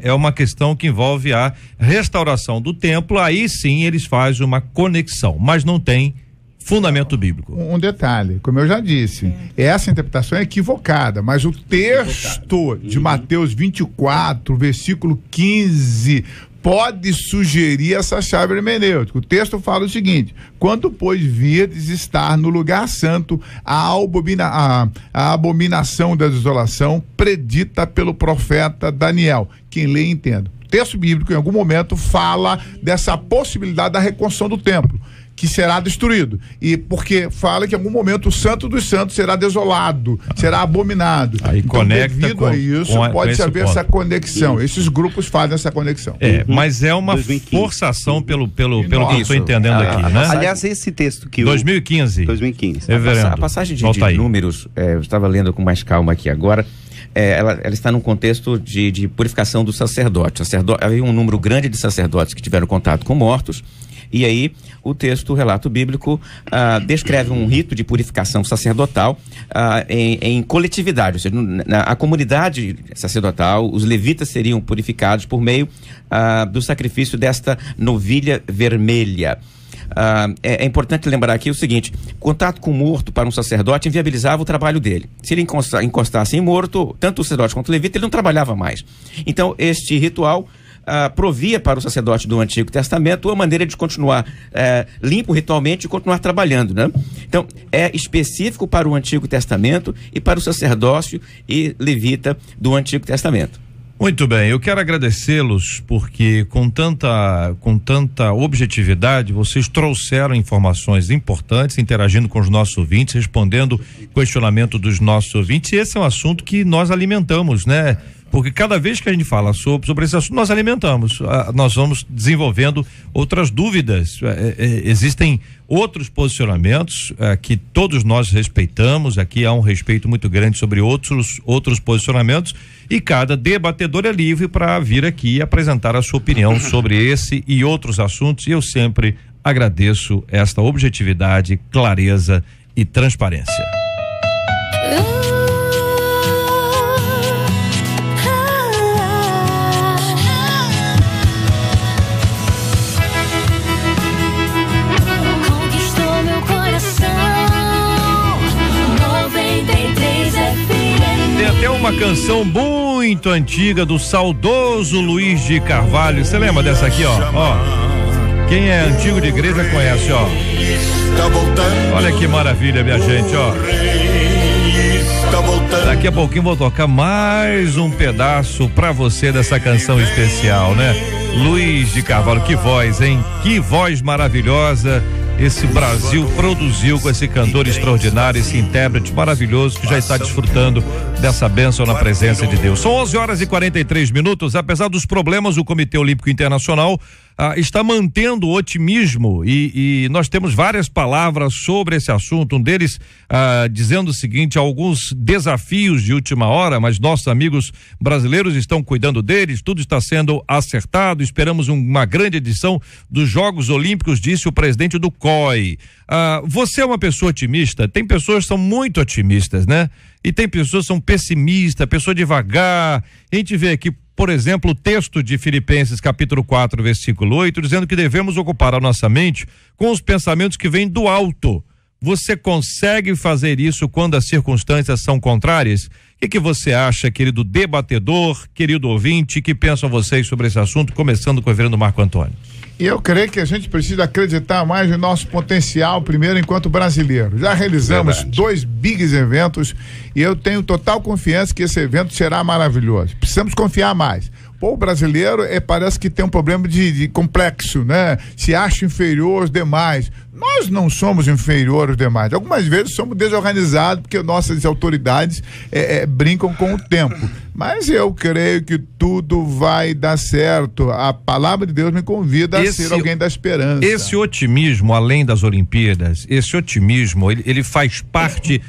É uma questão que envolve a restauração do templo. Aí sim eles fazem uma conexão, mas não tem fundamento bíblico. Um detalhe, como eu já disse, essa interpretação é equivocada, mas o texto de Mateus 24, versículo 15, pode sugerir essa chave hermenêutica. O texto fala o seguinte: quando, pois, virdes estar no lugar santo a abominação da desolação predita pelo profeta Daniel. Quem lê, entenda. O texto bíblico, em algum momento, fala dessa possibilidade da reconstrução do templo, que será destruído, e porque fala que em algum momento o santo dos santos será desolado, será abominado. Aí então, conecta devido a isso, pode haver essa conexão. Esses grupos fazem essa conexão. Mas é uma 2015. Forçação pelo que eu estou entendendo aqui, né? Aliás, esse texto que 2015. A passagem de Números, eu estava lendo com mais calma aqui agora. Ela está num contexto de purificação do sacerdote. Havia um número grande de sacerdotes que tiveram contato com mortos. E aí o texto, o relato bíblico, descreve um rito de purificação sacerdotal em coletividade, ou seja, a comunidade sacerdotal, os levitas seriam purificados por meio do sacrifício desta novilha vermelha. É importante lembrar aqui o seguinte: contato com o morto para um sacerdote inviabilizava o trabalho dele. Se ele encostasse em morto, tanto o sacerdote quanto o levita, ele não trabalhava mais. Então este ritual provia para o sacerdote do Antigo Testamento uma maneira de continuar limpo ritualmente e continuar trabalhando, né? Então, é específico para o Antigo Testamento e para o sacerdócio e levita do Antigo Testamento. Muito bem, eu quero agradecê-los porque com tanta objetividade vocês trouxeram informações importantes, interagindo com os nossos ouvintes, respondendo questionamento dos nossos ouvintes, e esse é um assunto que nós alimentamos, né? Porque cada vez que a gente fala sobre esse assunto, nós alimentamos, nós vamos desenvolvendo outras dúvidas, existem outros posicionamentos que todos nós respeitamos, aqui há um respeito muito grande sobre outros posicionamentos, e cada debatedor é livre para vir aqui e apresentar a sua opinião sobre esse e outros assuntos, e eu sempre agradeço esta objetividade, clareza e transparência. Uma canção muito antiga do saudoso Luiz de Carvalho. Você lembra dessa aqui, ó? Quem é antigo de igreja conhece, ó. Olha que maravilha, minha gente, ó. Daqui a pouquinho vou tocar mais um pedaço pra você dessa canção especial, né? Luiz de Carvalho, que voz, hein? Que voz maravilhosa esse Brasil produziu com esse cantor extraordinário, esse intérprete maravilhoso que já está desfrutando dessa bênção na presença de Deus. São 11h43. Apesar dos problemas, o Comitê Olímpico Internacional está mantendo o otimismo e nós temos várias palavras sobre esse assunto. Um deles dizendo o seguinte: alguns desafios de última hora, mas nossos amigos brasileiros estão cuidando deles, tudo está sendo acertado, esperamos uma grande edição dos Jogos Olímpicos, disse o presidente do COI. Você é uma pessoa otimista? Tem pessoas que são muito otimistas, né? E tem pessoas que são pessimistas, pessoa devagar. A gente vê aqui, por exemplo, o texto de Filipenses capítulo 4, versículo 8, dizendo que devemos ocupar a nossa mente com os pensamentos que vêm do alto. Você consegue fazer isso quando as circunstâncias são contrárias? O que você acha, querido debatedor, querido ouvinte, que pensam vocês sobre esse assunto, começando com o reverendo Marco Antônio? E eu creio que a gente precisa acreditar mais no nosso potencial, primeiro, enquanto brasileiro. Já realizamos 2 bigs eventos e eu tenho total confiança que esse evento será maravilhoso. Precisamos confiar mais. O brasileiro parece que tem um problema de complexo, né? Se acha inferior aos demais. Nós não somos inferiores aos demais. Algumas vezes somos desorganizados porque nossas autoridades brincam com o tempo. Mas eu creio que tudo vai dar certo. A palavra de Deus me convida a ser alguém da esperança. Esse otimismo, além das Olimpíadas, esse otimismo, ele faz parte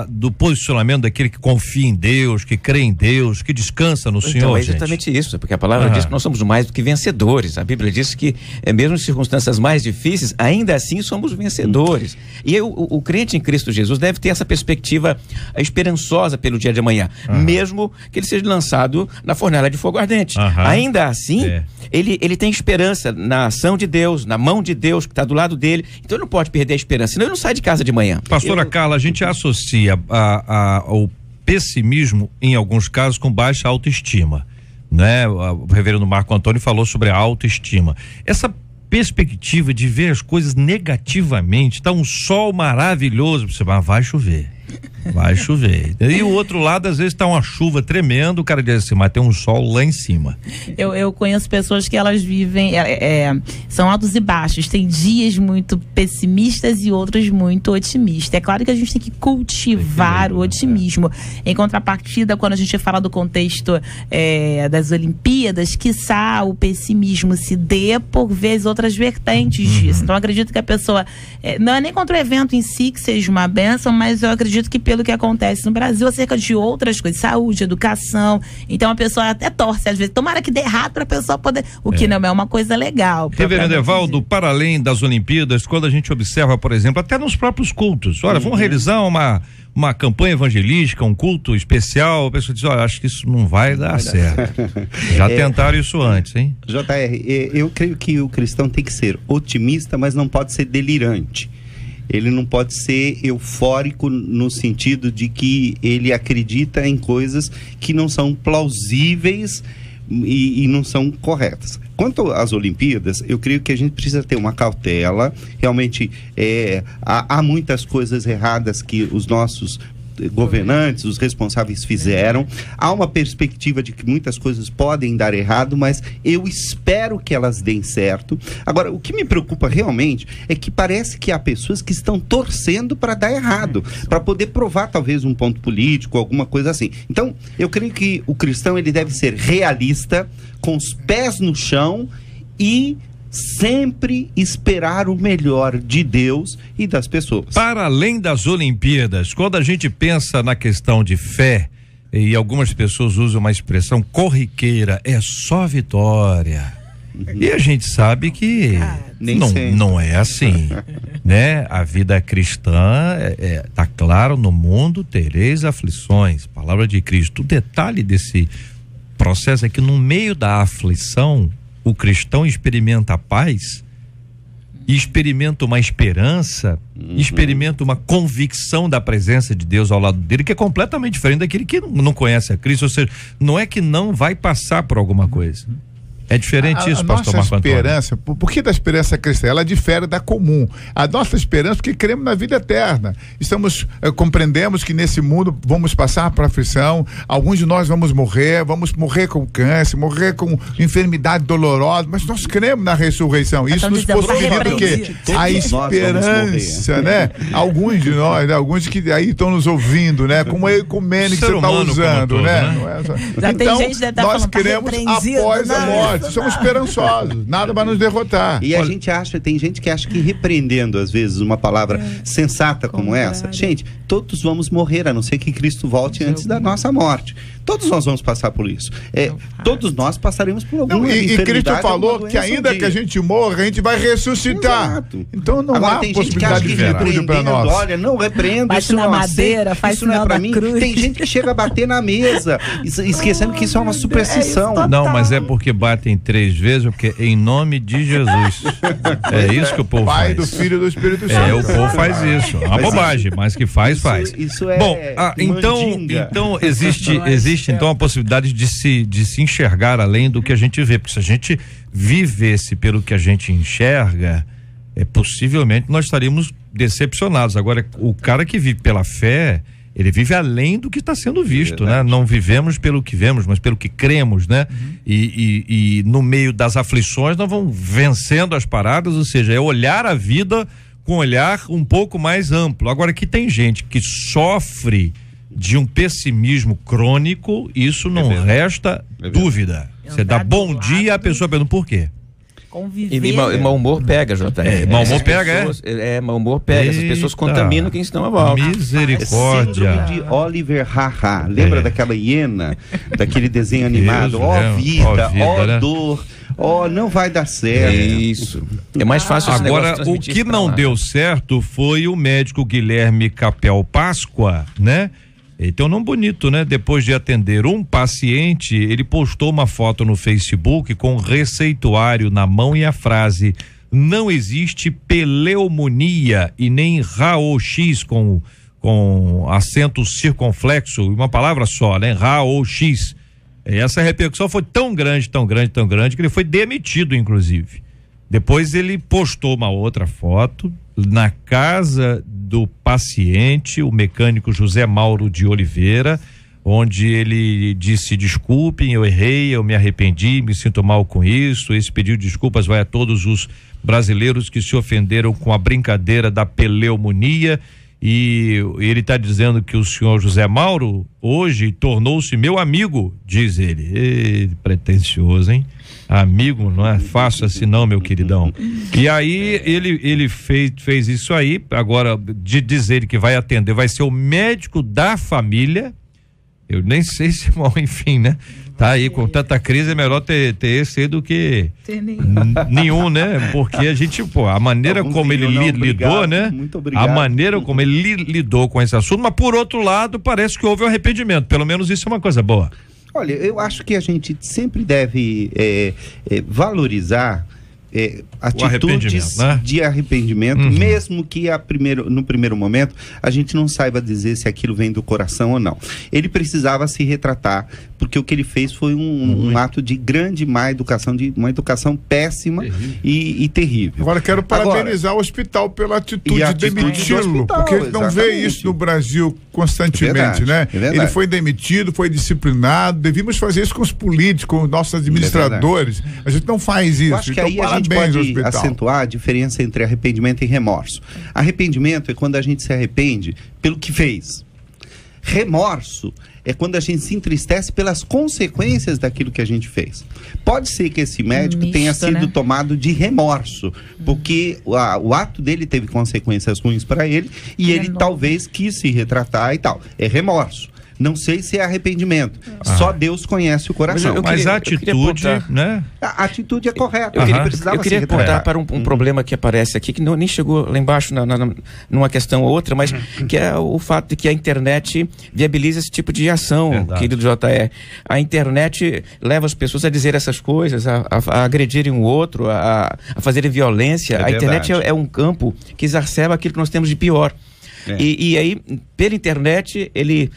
do posicionamento daquele que confia em Deus, que crê em Deus, que descansa no Senhor, é exatamente isso, porque a palavra diz que nós somos mais do que vencedores. A Bíblia diz que, mesmo em circunstâncias mais difíceis, ainda assim somos vencedores. E o crente em Cristo Jesus deve ter essa perspectiva esperançosa pelo dia de amanhã, mesmo que ele seja lançado na fornalha de fogo ardente. Ainda assim, ele tem esperança na ação de Deus, na mão de Deus que está do lado dele. Então ele não pode perder a esperança, senão ele não sai de casa de manhã. Pastora Carla, a gente associa o pessimismo, em alguns casos, com baixa autoestima, né? O reverendo Marco Antônio falou sobre a autoestima. Essa perspectiva de ver as coisas negativamente, tá um sol maravilhoso, você vai chover. Vai chover. E o outro lado, às vezes, tá uma chuva tremenda, o cara diz assim, mas tem um sol lá em cima. Eu conheço pessoas que elas vivem, são altos e baixos, tem dias muito pessimistas e outros muito otimistas. É claro que a gente tem que cultivar o otimismo. Em contrapartida, quando a gente fala do contexto das Olimpíadas, quiçá o pessimismo se dê por vezes outras vertentes disso. Então, eu acredito que a pessoa, não é nem contra o evento em si que seja uma bênção, mas eu acredito que pelo que acontece no Brasil acerca de outras coisas, saúde, educação, então a pessoa até torce às vezes, tomara que dê errado para a pessoa poder, o que não é uma coisa legal. Reverendo Evaldo, para além das Olimpíadas, quando a gente observa, por exemplo, até nos próprios cultos, olha, vamos realizar uma campanha evangelística, um culto especial, a pessoa diz, olha, acho que isso não vai dar certo. Já tentaram isso antes, hein? JR, eu creio que o cristão tem que ser otimista, mas não pode ser delirante. Ele não pode ser eufórico no sentido de que ele acredita em coisas que não são plausíveis e não são corretas. Quanto às Olimpíadas, eu creio que a gente precisa ter uma cautela. Realmente, há muitas coisas erradas que os nossos governantes, os responsáveis fizeram. Há uma perspectiva de que muitas coisas podem dar errado, mas eu espero que elas deem certo. Agora, o que me preocupa realmente é que parece que há pessoas que estão torcendo para dar errado, para poder provar talvez um ponto político, alguma coisa assim. Então, eu creio que o cristão ele deve ser realista, com os pés no chão e sempre esperar o melhor de Deus e das pessoas. Para além das Olimpíadas, quando a gente pensa na questão de fé, e algumas pessoas usam uma expressão corriqueira, é só vitória. E a gente sabe que não é assim, né? A vida cristã tá claro, no mundo tereis aflições, palavra de Cristo. O detalhe desse processo é que no meio da aflição o cristão experimenta a paz e experimenta uma esperança, experimenta uma convicção da presença de Deus ao lado dele, que é completamente diferente daquele que não conhece a Cristo. Ou seja, não é que não vai passar por alguma coisa. É diferente isso, pastor Marco Antônio. A nossa esperança, por que da esperança cristã? Ela difere da comum. A nossa esperança, porque cremos na vida eterna. Compreendemos que nesse mundo vamos passar por aflição, alguns de nós vamos morrer com câncer, morrer com enfermidade dolorosa, mas nós cremos na ressurreição. Isso nos possibilita o quê? A esperança, né? Alguns de nós, né? Alguns que aí estão nos ouvindo, né? Como é ecumênico que você está usando, né? Então, nós queremos após a morte. Somos esperançosos, nada vai nos derrotar. E a gente acha, tem gente que acha que repreendendo às vezes uma palavra sensata como essa, gente, todos vamos morrer, a não ser que Cristo volte antes da nossa morte. Todos nós vamos passar por isso. Todos nós passaremos por alguma enfermidade. E Cristo falou que ainda que a gente morra, a gente vai ressuscitar. Exato. Então não Agora, há tem possibilidade gente de que acha que virtude para nós. Olha, não repreendo, bate isso na não madeira, aceito, faz isso não é sinal pra da mim. cruz. Tem gente que chega a bater na mesa, esquecendo que isso é uma superstição. Não, mas é porque batem 3 vezes, porque em nome de Jesus. É isso que o povo Pai, faz. do Filho e do Espírito Santo. O povo faz isso. É uma bobagem, mas que faz. Isso é Bom, mandinga. então existe então a possibilidade de se enxergar além do que a gente vê, porque se a gente vivesse pelo que a gente enxerga, possivelmente nós estaríamos decepcionados. Agora, o cara que vive pela fé, ele vive além do que está sendo visto, né? Não vivemos pelo que vemos, mas pelo que cremos, né? E no meio das aflições nós vamos vencendo as paradas, ou seja, é olhar a vida com um olhar um pouco mais amplo. Agora, que tem gente que sofre de um pessimismo crônico, isso não resta dúvida. Você dá bom dia, a pessoa pergunta por quê? E mau humor pega, JR. Mau humor pega, mau humor pega. Essas pessoas contaminam quem estão à volta. Misericórdia. Síndrome de Oliver Haha. Lembra daquela hiena, daquele desenho animado? Vida, dor. Não vai dar certo. Isso. É mais fácil esse Agora, o que não deu certo foi o médico Guilherme Capel Páscoa, né? Ele tem um nome bonito, né? Depois de atender um paciente, ele postou uma foto no Facebook com um receituário na mão e a frase: não existe pneumonia e nem RAOX com acento circunflexo, uma palavra só, né? RAOX. Essa repercussão foi tão grande que ele foi demitido, inclusive. Depois ele postou uma outra foto na casa do paciente, o mecânico José Mauro de Oliveira, onde ele disse: desculpem, eu errei, eu me arrependi, me sinto mal com isso. Esse pedido de desculpas vai a todos os brasileiros que se ofenderam com a brincadeira da pneumonia. E ele está dizendo que o senhor José Mauro hoje tornou-se meu amigo, diz ele. Pretencioso, hein? Amigo não é fácil assim não, meu queridão. E aí ele fez isso aí. Agora, de dizer que vai atender, vai ser o médico da família. Eu nem sei se, bom, enfim, né? Tá aí, com tanta crise é melhor ter esse aí do que nenhum, né? Porque a gente, a maneira como ele lidou, né? Muito obrigado. A maneira como ele lidou com esse assunto, mas por outro lado, parece que houve um arrependimento. Pelo menos isso é uma coisa boa. Olha, eu acho que a gente sempre deve valorizar atitudes de arrependimento, mesmo que no primeiro momento a gente não saiba dizer se aquilo vem do coração ou não. Ele precisava se retratar, porque o que ele fez foi um ato de grande má educação, de uma educação péssima e terrível. Agora quero parabenizar o hospital pela atitude de demiti-lo, porque ele não vê isso no Brasil constantemente, né? Ele foi demitido, foi disciplinado. Devíamos fazer isso com os políticos, com os nossos administradores. A gente não faz isso. Eu acho que aí a gente pode acentuar a diferença entre arrependimento e remorso. Arrependimento é quando a gente se arrepende pelo que fez. Remorso é quando a gente se entristece pelas consequências daquilo que a gente fez. Pode ser que esse médico tenha sido tomado de remorso, porque o ato dele teve consequências ruins para ele e ele talvez quis se retratar e tal. É remorso. Não sei se é arrependimento. Só Deus conhece o coração. Mas a atitude, né? A atitude é correta. Eu queria apontar para um problema que aparece aqui, que nem chegou lá embaixo numa questão ou outra, mas que é o fato de que a internet viabiliza esse tipo de ação, querido JR. A internet leva as pessoas a dizer essas coisas, a agredirem um outro, a fazerem violência. A internet é um campo que exacerba aquilo que nós temos de pior. E aí, pela internet, ele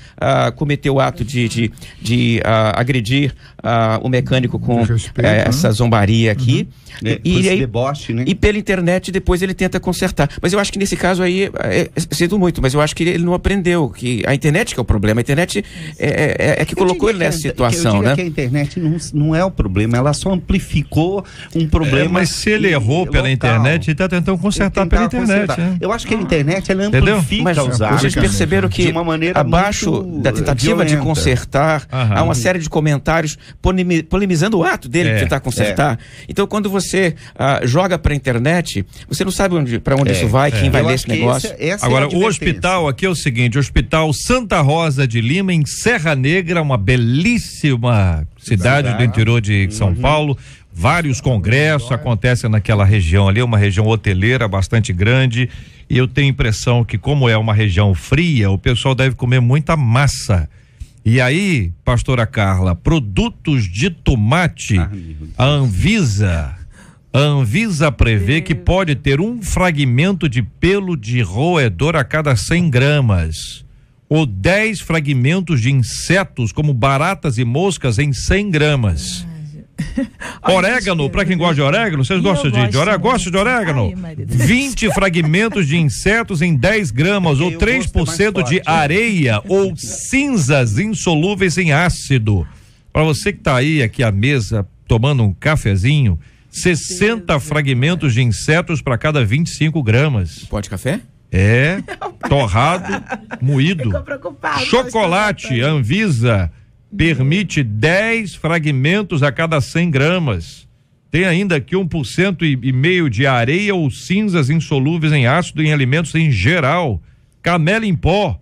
cometeu o ato de agredir o mecânico com essa zombaria aqui. E aí, deboche, né? E pela internet, depois ele tenta consertar. Mas eu acho que nesse caso aí, sinto muito, mas eu acho que ele não aprendeu, que a internet que é o problema. A internet é que colocou ele nessa situação, eu diria né? que a internet não é o problema, ela só amplificou um problema. Mas se ele errou pela internet, ele está tentando consertar pela internet. Né? Eu acho que a internet, ela amplifica. Mas vocês perceberam que abaixo da tentativa de consertar, há uma série de comentários polemizando o ato dele de tentar consertar. Então, quando você joga para a internet, você não sabe para onde isso vai, quem vai ler esse negócio. Agora, o hospital aqui é o seguinte: o Hospital Santa Rosa de Lima, em Serra Negra, uma belíssima cidade do interior de São Paulo. Vários congressos acontecem naquela região ali, uma região hoteleira bastante grande, e eu tenho a impressão que, como é uma região fria, o pessoal deve comer muita massa. E aí, pastora Carla, produtos de tomate, a Anvisa prevê que pode ter um fragmento de pelo de roedor a cada 100 gramas, ou 10 fragmentos de insetos, como baratas e moscas, em 100 gramas. Orégano, para quem gosta de orégano, vocês gostam de orégano? Gosta de orégano? 20 fragmentos de insetos em 10 gramas, ou 3% de areia ou cinzas insolúveis em ácido. Para você que está aí aqui à mesa tomando um cafezinho, 60 fragmentos de insetos para cada 25 gramas. Pó de café? Torrado, moído. Chocolate, Anvisa permite 10 fragmentos a cada 100 gramas. Tem ainda aqui 1,5% de areia ou cinzas insolúveis em ácido em alimentos em geral. Canela em pó,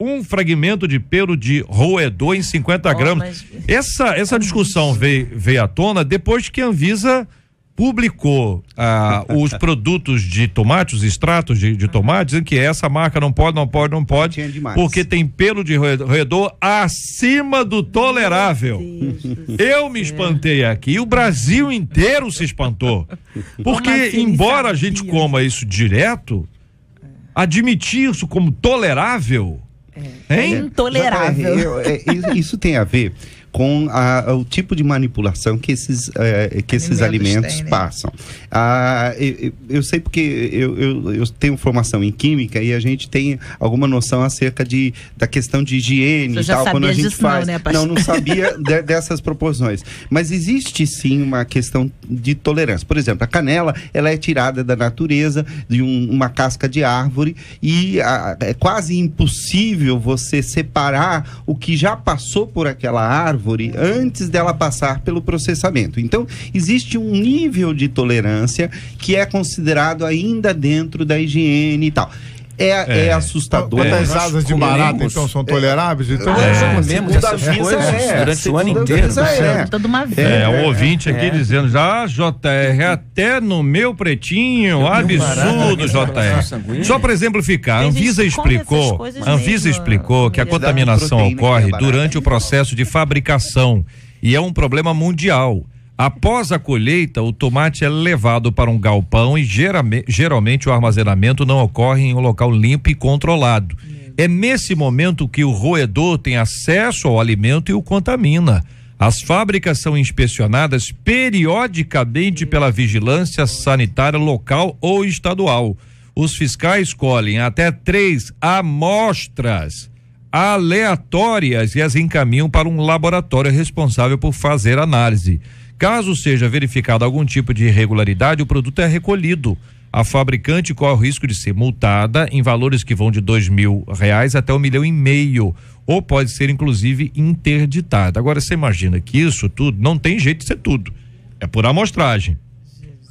1 fragmento de pelo de roedor em 50 gramas. Essa discussão veio à tona depois que a Anvisa publicou os produtos de tomate, os extratos de tomate, dizendo que essa marca não pode, porque tem pelo de roedor acima do tolerável. Eu me espantei aqui, o Brasil inteiro se espantou. Porque, embora a gente coma isso direto, admitir isso como tolerável é intolerável. Isso tem a ver com o tipo de manipulação que esses alimentos passam. Eu sei porque eu tenho formação em química e a gente tem alguma noção acerca da questão de higiene e tal, quando a gente faz. Não sabia dessas proporções. Mas existe sim uma questão de tolerância. Por exemplo, a canela, ela é tirada da natureza, de uma casca de árvore, e é quase impossível você separar o que já passou por aquela árvore antes dela passar pelo processamento. Então, existe um nível de tolerância que é considerado ainda dentro da higiene e tal. É assustador. Quantas asas de barata, então, são toleráveis? Então, comemos essas coisas durante o ano inteiro. Toda uma vida. O ouvinte aqui dizendo, JR, até no meu pretinho, absurdo, JR. Só para exemplificar, a Anvisa explicou que a contaminação ocorre durante o processo de fabricação e é um problema mundial. Após a colheita, o tomate é levado para um galpão e geralmente o armazenamento não ocorre em um local limpo e controlado. É nesse momento que o roedor tem acesso ao alimento e o contamina. As fábricas são inspecionadas periodicamente pela vigilância sanitária local ou estadual. Os fiscais colhem até 3 amostras aleatórias e as encaminham para um laboratório responsável por fazer análise. Caso seja verificado algum tipo de irregularidade, o produto é recolhido. A fabricante corre o risco de ser multada em valores que vão de R$2.000 até R$1,5 milhão, ou pode ser inclusive interditada. Agora você imagina que isso tudo não tem jeito de ser tudo, é por amostragem.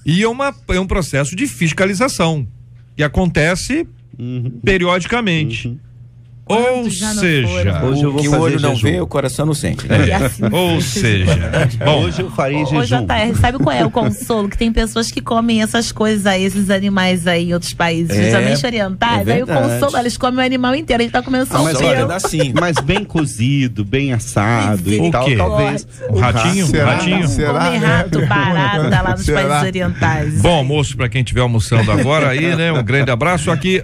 E é um processo de fiscalização que acontece periodicamente. Ou já não seja, foram? Hoje eu vou que o fazer olho não jejum. vê, o coração não sente, né? E assim, ou seja, bom, Hoje eu farei Ô, jejum. JR, sabe qual é o consolo? Que tem pessoas que comem essas coisas aí, esses animais aí em outros países, justamente orientais. é aí o verdade. consolo, eles comem o animal inteiro, a gente tá comendo só mas um olha, pedaço. pedacinho. Mas bem cozido, bem assado O e tal, quê? talvez. um ratinho, Será? ratinho. Será, Come né? rato, barata lá nos Será? países orientais. Bom almoço para quem estiver almoçando agora aí, né? Um grande abraço. Aqui,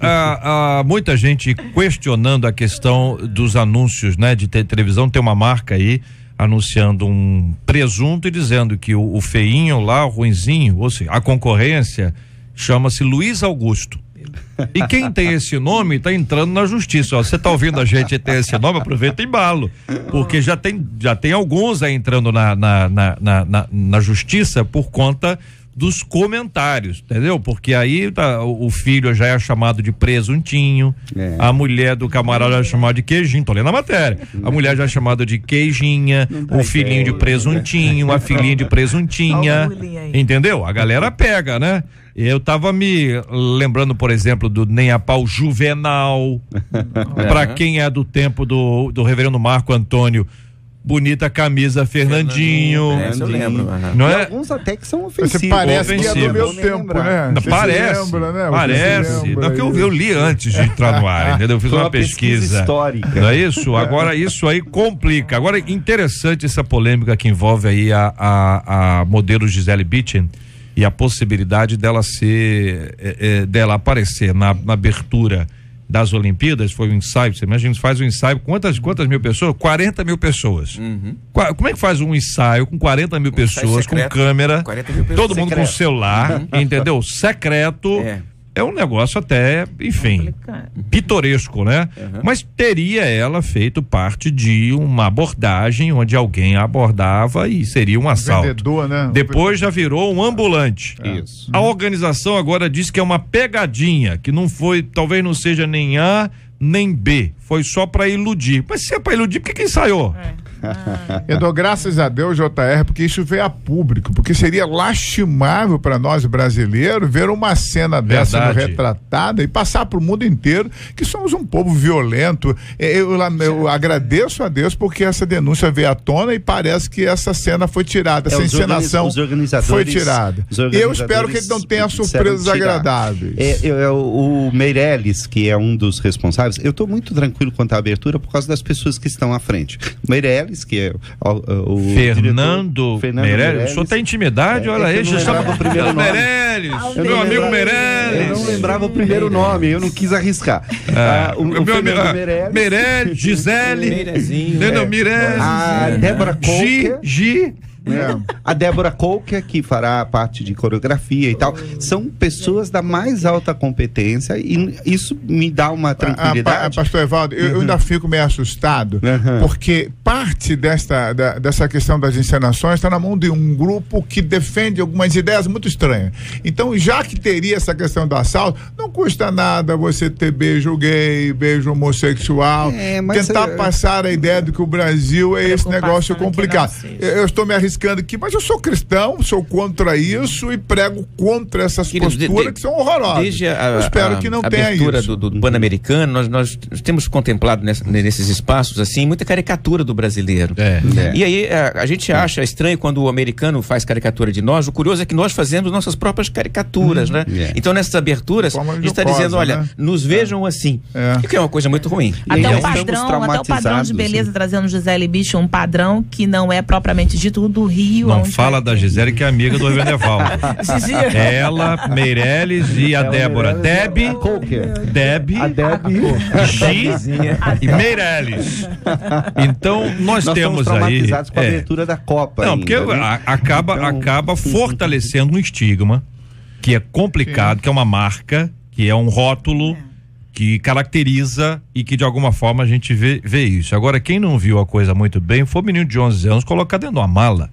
muita gente questionando a questão dos anúncios, né? De televisão. Tem uma marca aí anunciando um presunto e dizendo que o feinho lá, o ruinzinho, ou seja, a concorrência chama-se Luiz Augusto. E quem tem esse nome está entrando na justiça. Ó, você tá ouvindo a gente e tem esse nome, aproveita e embalo. Porque já tem alguns aí entrando na justiça por conta dos comentários, entendeu? Porque aí o filho já é chamado de presuntinho, a mulher do camarada é chamada de queijinho, tô lendo a matéria. A mulher já é chamada de queijinha, o filhinho de presuntinho, a filhinha de presuntinha, entendeu? A galera pega, né? Eu tava me lembrando, por exemplo, do Nem a Pau Juvenal, pra quem é do tempo do reverendo Marco Antônio, bonita camisa Fernandinho. Essa eu lembro. Não E é? alguns até que são ofensivos. Você parece que é do meu Vou tempo, lembrar. né? Não, Você parece, se lembra, né? Você parece. se lembra Não, que aí. eu li antes de entrar no ar, entendeu? Eu fiz Foi uma pesquisa histórica. Não é isso? Agora isso aí complica. Agora interessante essa polêmica que envolve aí a modelo Gisele Bündchen e a possibilidade dela dela aparecer na abertura das Olimpíadas. Foi um ensaio, você imagina, faz um ensaio, quantas mil pessoas? 40 mil pessoas. Como é que faz um ensaio com 40 mil pessoas, secreto, com câmera, 40 mil pessoas. todo mundo com celular, entendeu? Secreto. É um negócio até, enfim, pitoresco, né? Mas teria ela feito parte de uma abordagem onde alguém a abordava e seria um assalto. Vendedor, né? Depois já virou um ambulante. Isso. A organização agora diz que é uma pegadinha, que não foi, talvez não seja nem A nem B, foi só para iludir. Mas se é para iludir, por que ensaiou? Eu dou graças a Deus, JR, porque isso veio a público, porque seria lastimável para nós brasileiros ver uma cena dessa Verdade. retratada e passar para o mundo inteiro que somos um povo violento. Eu agradeço a Deus porque essa denúncia veio à tona e parece que essa cena foi tirada, essa encenação foi tirada. Eu espero que ele não tenha surpresas agradáveis. O Meirelles, que é um dos responsáveis, eu estou muito tranquilo quanto à abertura por causa das pessoas que estão à frente. O Meirelles, que é o Fernando diretor, Meirelles. O senhor tem intimidade? Olha aí, eu não já lembrava o primeiro nome. Meirelles, meu amigo Meirelles. Eu não lembrava o primeiro nome, eu não quis arriscar. O meu amigo Meirelles, Meirelles, Gisele, Meirelles, a Débora Colker, a Débora Colker, que fará parte de coreografia e tal, são pessoas da mais alta competência e isso me dá uma tranquilidade. Pastor Evaldo, eu ainda fico meio assustado, porque parte dessa questão das encenações está na mão de um grupo que defende algumas ideias muito estranhas. Então, já que teria essa questão do assalto, não custa nada você ter beijo gay, beijo homossexual, tentar passar a ideia de que o Brasil é esse negócio complicado. Eu estou me arriscando aqui, mas eu sou cristão, sou contra isso e prego contra essas posturas que são horrorosas. Desde eu espero que não tenha isso. A abertura do Pan-Americano, nós temos contemplado nesses espaços assim muita caricatura do brasileiro. E aí a gente acha estranho quando o americano faz caricatura de nós. O curioso é que nós fazemos nossas próprias caricaturas, né? Então nessas aberturas a gente está dizendo, olha, nos vejam assim. O que é uma coisa muito ruim. Até o padrão de beleza, trazendo Gisele Bündchen, um padrão que não é propriamente dito do Rio. Não fala da Gisele, que é amiga do Reverendo Evaldo. Ela, Meirelles e a Débora. Debbie, Gi e Meirelles. Então, nós temos aí. Com a abertura da Copa. Não, ainda, porque né? acaba fortalecendo um estigma que é complicado, que é uma marca, que é um rótulo que caracteriza e que de alguma forma a gente vê isso. Agora, quem não viu a coisa muito bem foi o menino de 11 anos colocar dentro de uma mala.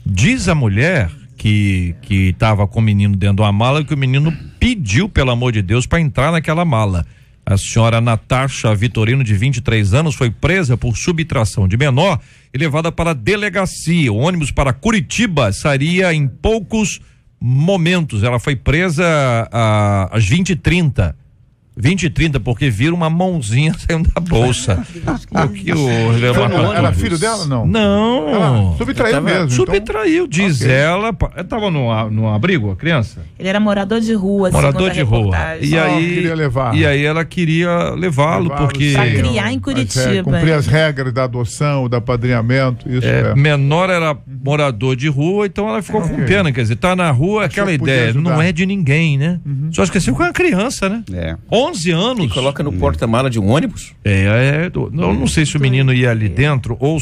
Diz a mulher que estava com o menino dentro de uma mala que o menino pediu, pelo amor de Deus, para entrar naquela mala. A senhora Natasha Vitorino, de 23 anos, foi presa por subtração de menor e levada para a delegacia. O ônibus para Curitiba sairia em poucos momentos. Ela foi presa às 20h30. 20h30, porque vira uma mãozinha saindo da bolsa. Era filho dela, não? Não. Subtraiu mesmo. Subtraiu, diz ela. Tava no abrigo, a criança? Ele era morador de rua, Morador de rua. E aí, queria levar. E aí ela queria levá-lo porque... Pra criar em Curitiba. Cumprir as regras da adoção, do apadrinhamento, isso menor era morador de rua, então ela ficou com pena, quer dizer, tá na rua, aquela ideia, não é de ninguém, né? Só esqueceu que é uma criança, né? 11 anos. E coloca no porta-mala de um ônibus? Eu não sei se o menino ia ali dentro ou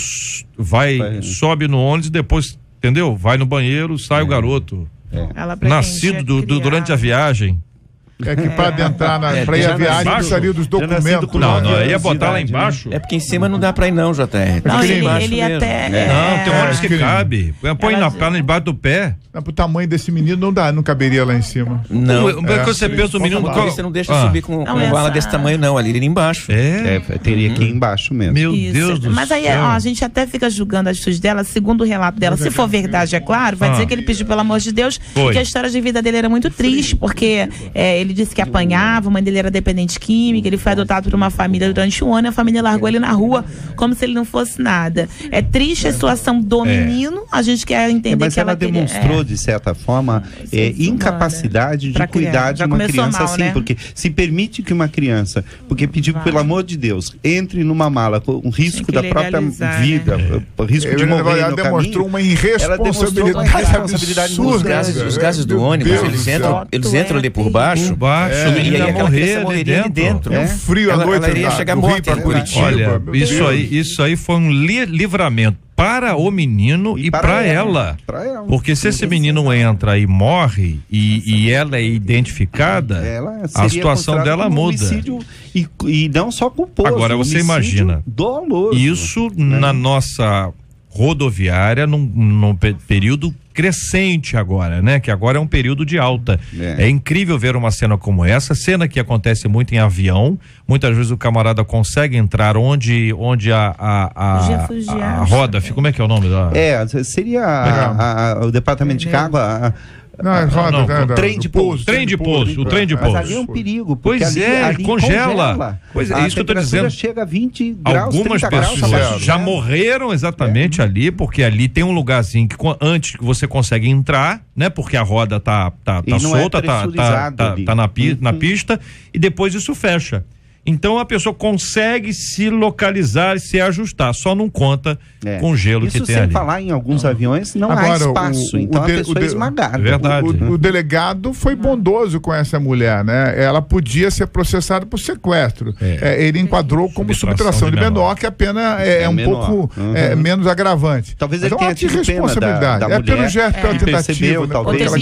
sobe no ônibus e depois, entendeu? Vai no banheiro, sai o garoto. Nascido durante a viagem. É que para adentrar para ir a viagem precisaria dos documentos. Não, ia botar lá embaixo. É porque em cima não dá para ir não, JR. Não, ele até... Não, tem ônibus que cabe. Põe na perna debaixo do pé. Pro tamanho desse menino não caberia lá em cima. Não. Você pensa o menino... Você não deixa subir com uma bala desse tamanho não, ali embaixo. Teria que ir embaixo mesmo. Meu Deus do céu. Mas aí a gente até fica julgando as atitudes dela, segundo o relato dela. Se for verdade, é claro, vai dizer que ele pediu pelo amor de Deus, que a história de vida dele era muito triste, porque ele disse que apanhava, a mãe dele era dependente química, ele foi adotado por uma família durante um ano, e a família largou ele na rua como se ele não fosse nada. É triste a situação do menino, a gente quer entender mas que ela demonstrou, de certa forma, incapacidade de cuidar de uma criança assim, porque se permite que uma criança, porque pediu pelo amor de Deus, entre numa mala com o risco da própria vida, risco de morrer no caminho, demonstrou uma irresponsabilidade os gases do ônibus, eles entram ali por baixo. E aí aquela criança morreria ali dentro. Um frio à noite. Ela iria chegar morta em Curitiba. Olha, isso aí foi um livramento para o menino e para ela. Porque se esse menino entra e morre e ela é identificada, a situação dela muda. E não só culposo. Agora você imagina doloso, isso na nossa rodoviária num período crescente agora, né? Que agora é um período de alta. É incrível ver uma cena como essa, cena que acontece muito em avião. Muitas vezes o camarada consegue entrar onde a roda fica. Como é que é o nome da? Seria o departamento de carga. Trem de pouso. Mas ali é um perigo. Pois ali congela. Pois é, isso que eu tô dizendo. Chega a 20 graus, algumas pessoas já morreram exatamente ali, porque ali tem um lugarzinho que antes que você consegue entrar, né? Porque a roda tá solta, tá na pista, e depois isso fecha. Então a pessoa consegue se localizar e se ajustar, só não conta com o gelo que tem ali. Isso sem falar em alguns aviões não há espaço, então a pessoa é esmagada. Verdade. O delegado foi bondoso com essa mulher, né? Ela podia ser processada por sequestro. Ele enquadrou como subtração de menor, que a pena é um pouco menos agravante. Talvez ele tenha tido pena da mulher, pelo gesto, pela tentativa. Percebeu, talvez,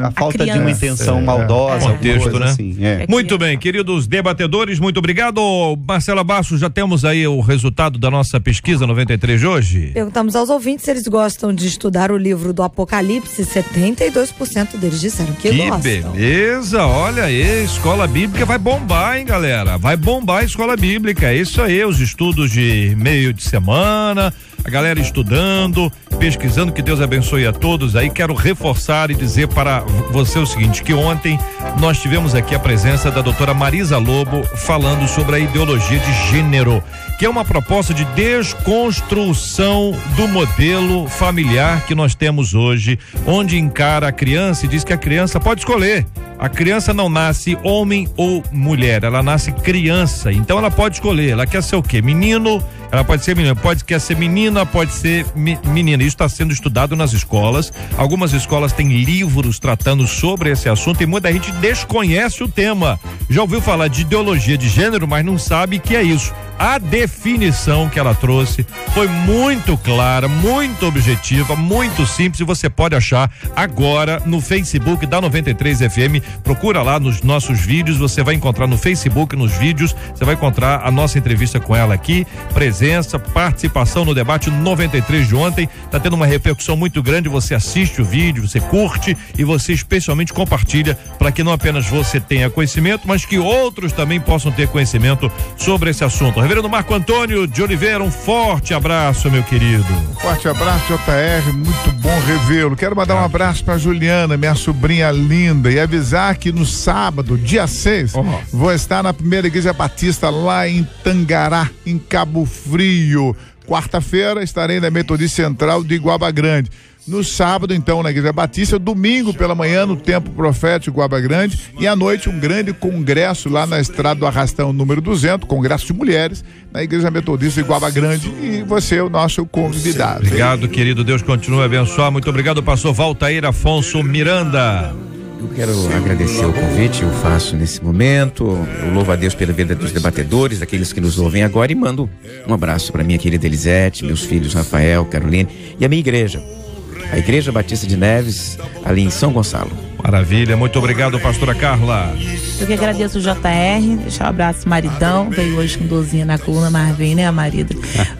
a falta de uma intenção maldosa. Contexto, né? Assim, Muito bem, queridos debatedores, muito obrigado. Marcela Bastos, já temos aí o resultado da nossa pesquisa 93 de hoje? Perguntamos aos ouvintes se eles gostam de estudar o livro do Apocalipse. 72% deles disseram que gostam. Que beleza, olha aí, escola bíblica vai bombar, hein, galera? Vai bombar a escola bíblica, é isso aí, os estudos de meio de semana, a galera estudando, pesquisando, que Deus abençoe a todos aí. Quero reforçar e dizer para você o seguinte, que ontem nós tivemos aqui a presença da doutora Marisa Lobo falando sobre a ideologia de gênero, que é uma proposta de desconstrução do modelo familiar que nós temos hoje, onde encara a criança e diz que a criança pode escolher. A criança não nasce homem ou mulher, ela nasce criança, então ela pode escolher, ela quer ser o quê? Menino, ela pode ser menina, quer ser menina, pode ser menina. Isso está sendo estudado nas escolas. Algumas escolas têm livros tratando sobre esse assunto e muita gente desconhece o tema. Já ouviu falar de ideologia de gênero, mas não sabe o que é isso. A definição que ela trouxe foi muito clara, muito objetiva, muito simples, e você pode achar agora no Facebook da 93 FM. Procura lá nos nossos vídeos, você vai encontrar no Facebook, nos vídeos, você vai encontrar a nossa entrevista com ela aqui, presença, participação no debate 93 de ontem. Tá tendo uma repercussão muito grande, você assiste o vídeo, você curte e você especialmente compartilha, para que não apenas você tenha conhecimento, mas que outros também possam ter conhecimento sobre esse assunto. Reverendo Marco Antônio de Oliveira, um forte abraço, meu querido. Forte abraço, JR, muito bom revê-lo. Quero mandar um abraço pra Juliana, minha sobrinha linda, e avisar que no sábado, dia 6, vou estar na primeira igreja batista lá em Tangará, em Cabo Frio. Quarta-feira estarei na Metodista Central de Iguaba Grande. No sábado, então, na Igreja Batista, domingo pela manhã, no Templo Profético Iguaba Grande, e à noite um grande congresso lá na Estrada do Arrastão número 200, congresso de mulheres, na Igreja Metodista Iguaba Grande, e você é o nosso convidado. Obrigado, querido, Deus continue a abençoar. Muito obrigado, pastor Valtair Afonso Miranda. Eu quero agradecer o convite, eu faço nesse momento, eu louvo a Deus pela vida dos debatedores, daqueles que nos ouvem agora, e mando um abraço para minha querida Elisete, meus filhos Rafael, Caroline e a minha igreja, a Igreja Batista de Neves, ali em São Gonçalo. Maravilha, muito obrigado, pastora Carla. Eu que agradeço o JR, deixar um abraço maridão, veio hoje com dorzinha na coluna, mas vem, né, a marido,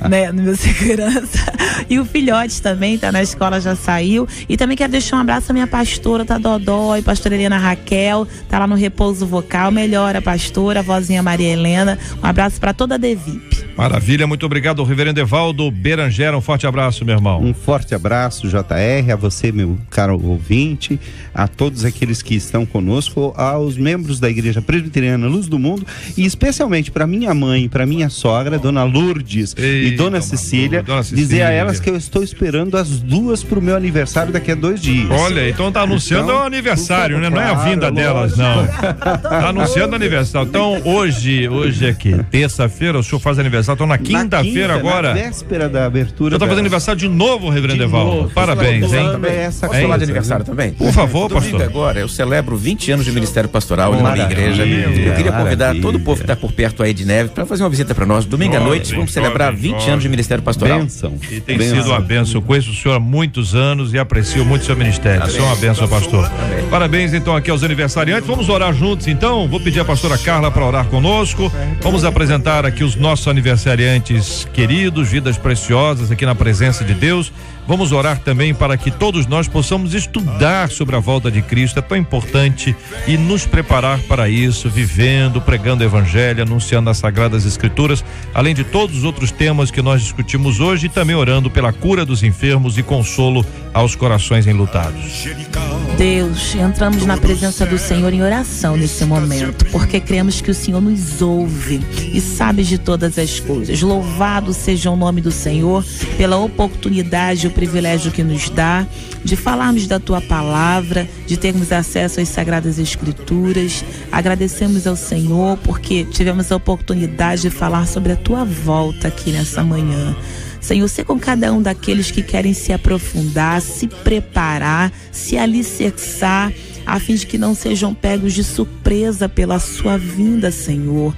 né, no meu segurança. E o filhote também, tá na escola, já saiu. E também quero deixar um abraço à minha pastora, tá Dodói, pastora Helena Raquel, tá lá no repouso vocal, melhora pastora, a vozinha Maria Helena. Um abraço para toda a DEVIP. Maravilha, muito obrigado, reverendo Evaldo Berangera, um forte abraço, meu irmão. Um forte abraço, JR, a você, meu caro ouvinte, a todos aqueles que estão conosco, aos membros da Igreja Presbiteriana Luz do Mundo, e especialmente para minha mãe, para minha sogra, Dona Lourdes e Dona Cecília, dizer a elas que eu estou esperando as duas pro meu aniversário daqui a 2 dias. Olha, então tá anunciando o aniversário, né? Não é a vinda delas, não. Tá anunciando o aniversário. Então, hoje é que? Terça-feira, o senhor faz aniversário. Então, na quinta-feira agora. Na véspera da abertura. Eu tô fazendo aniversário de novo, reverendo Evaldo. Parabéns, hein? Posso falar de aniversário também? Por favor, pastor. Domingo agora, eu celebro 20 anos de ministério pastoral na minha igreja. Eu queria convidar todo o povo que está por perto aí de Neves para fazer uma visita para nós. Domingo à noite, vamos celebrar 20 anos de ministério pastoral. Bênção. E tem sido uma bênção. Eu conheço o senhor há muitos anos e aprecio muito o seu ministério. Isso é uma bênção, pastor. Parabéns, então, aqui aos aniversariantes. Vamos orar juntos, então. Vou pedir a pastora Carla para orar conosco. Vamos apresentar aqui os nossos aniversariantes queridos, vidas preciosas aqui na presença de Deus. Vamos orar também para que todos nós possamos estudar sobre a volta de Cristo, é tão importante, e nos preparar para isso, vivendo, pregando o evangelho, anunciando as sagradas escrituras, além de todos os outros temas que nós discutimos hoje, e também orando pela cura dos enfermos e consolo aos corações enlutados. Deus, entramos na presença do Senhor em oração nesse momento, porque cremos que o Senhor nos ouve e sabe de todas as coisas. Louvado seja o nome do Senhor pela oportunidade e o privilégio que nos dá de falarmos da tua palavra, de termos acesso às sagradas escrituras. Agradecemos ao Senhor porque tivemos a oportunidade de falar sobre a tua volta aqui nessa manhã. Senhor, ser com cada um daqueles que querem se aprofundar, se preparar, se alicerçar, a fim de que não sejam pegos de surpresa pela sua vinda, Senhor.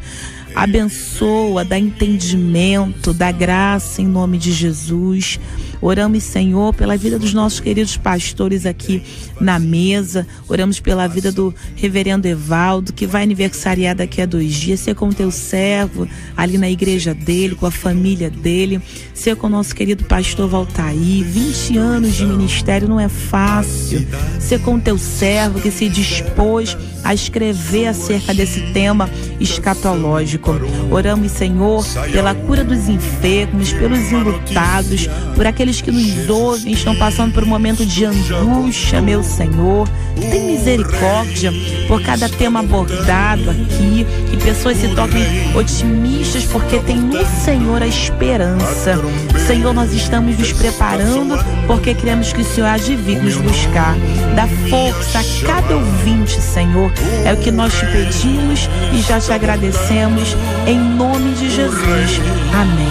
Abençoa, dá entendimento, dá graça em nome de Jesus. Oramos, Senhor, pela vida dos nossos queridos pastores aqui na mesa. Oramos pela vida do reverendo Evaldo, que vai aniversariar daqui a 2 dias. Ser com o teu servo ali na igreja dele, com a família dele. Ser com o nosso querido pastor Valtair. 20 anos de ministério não é fácil. Ser com o teu servo que se dispôs a escrever acerca desse tema escatológico. Oramos, Senhor, pela cura dos enfermos, pelos enlutados, por aqueles que nos ouvem, estão passando por um momento de angústia, meu Senhor. Tem misericórdia por cada tema abordado aqui, que pessoas se tornem otimistas porque tem no Senhor a esperança. Senhor, nós estamos nos preparando porque queremos que o Senhor há de vir nos buscar. Dá força a cada ouvinte, Senhor. É o que nós te pedimos e já te agradecemos em nome de Jesus. Amém.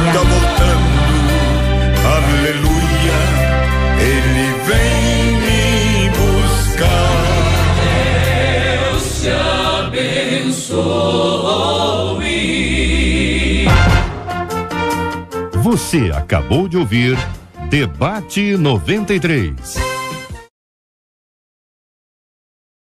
Está voltando, aleluia, ele vem me buscar. Deus te abençoe. Você acabou de ouvir Debate 93.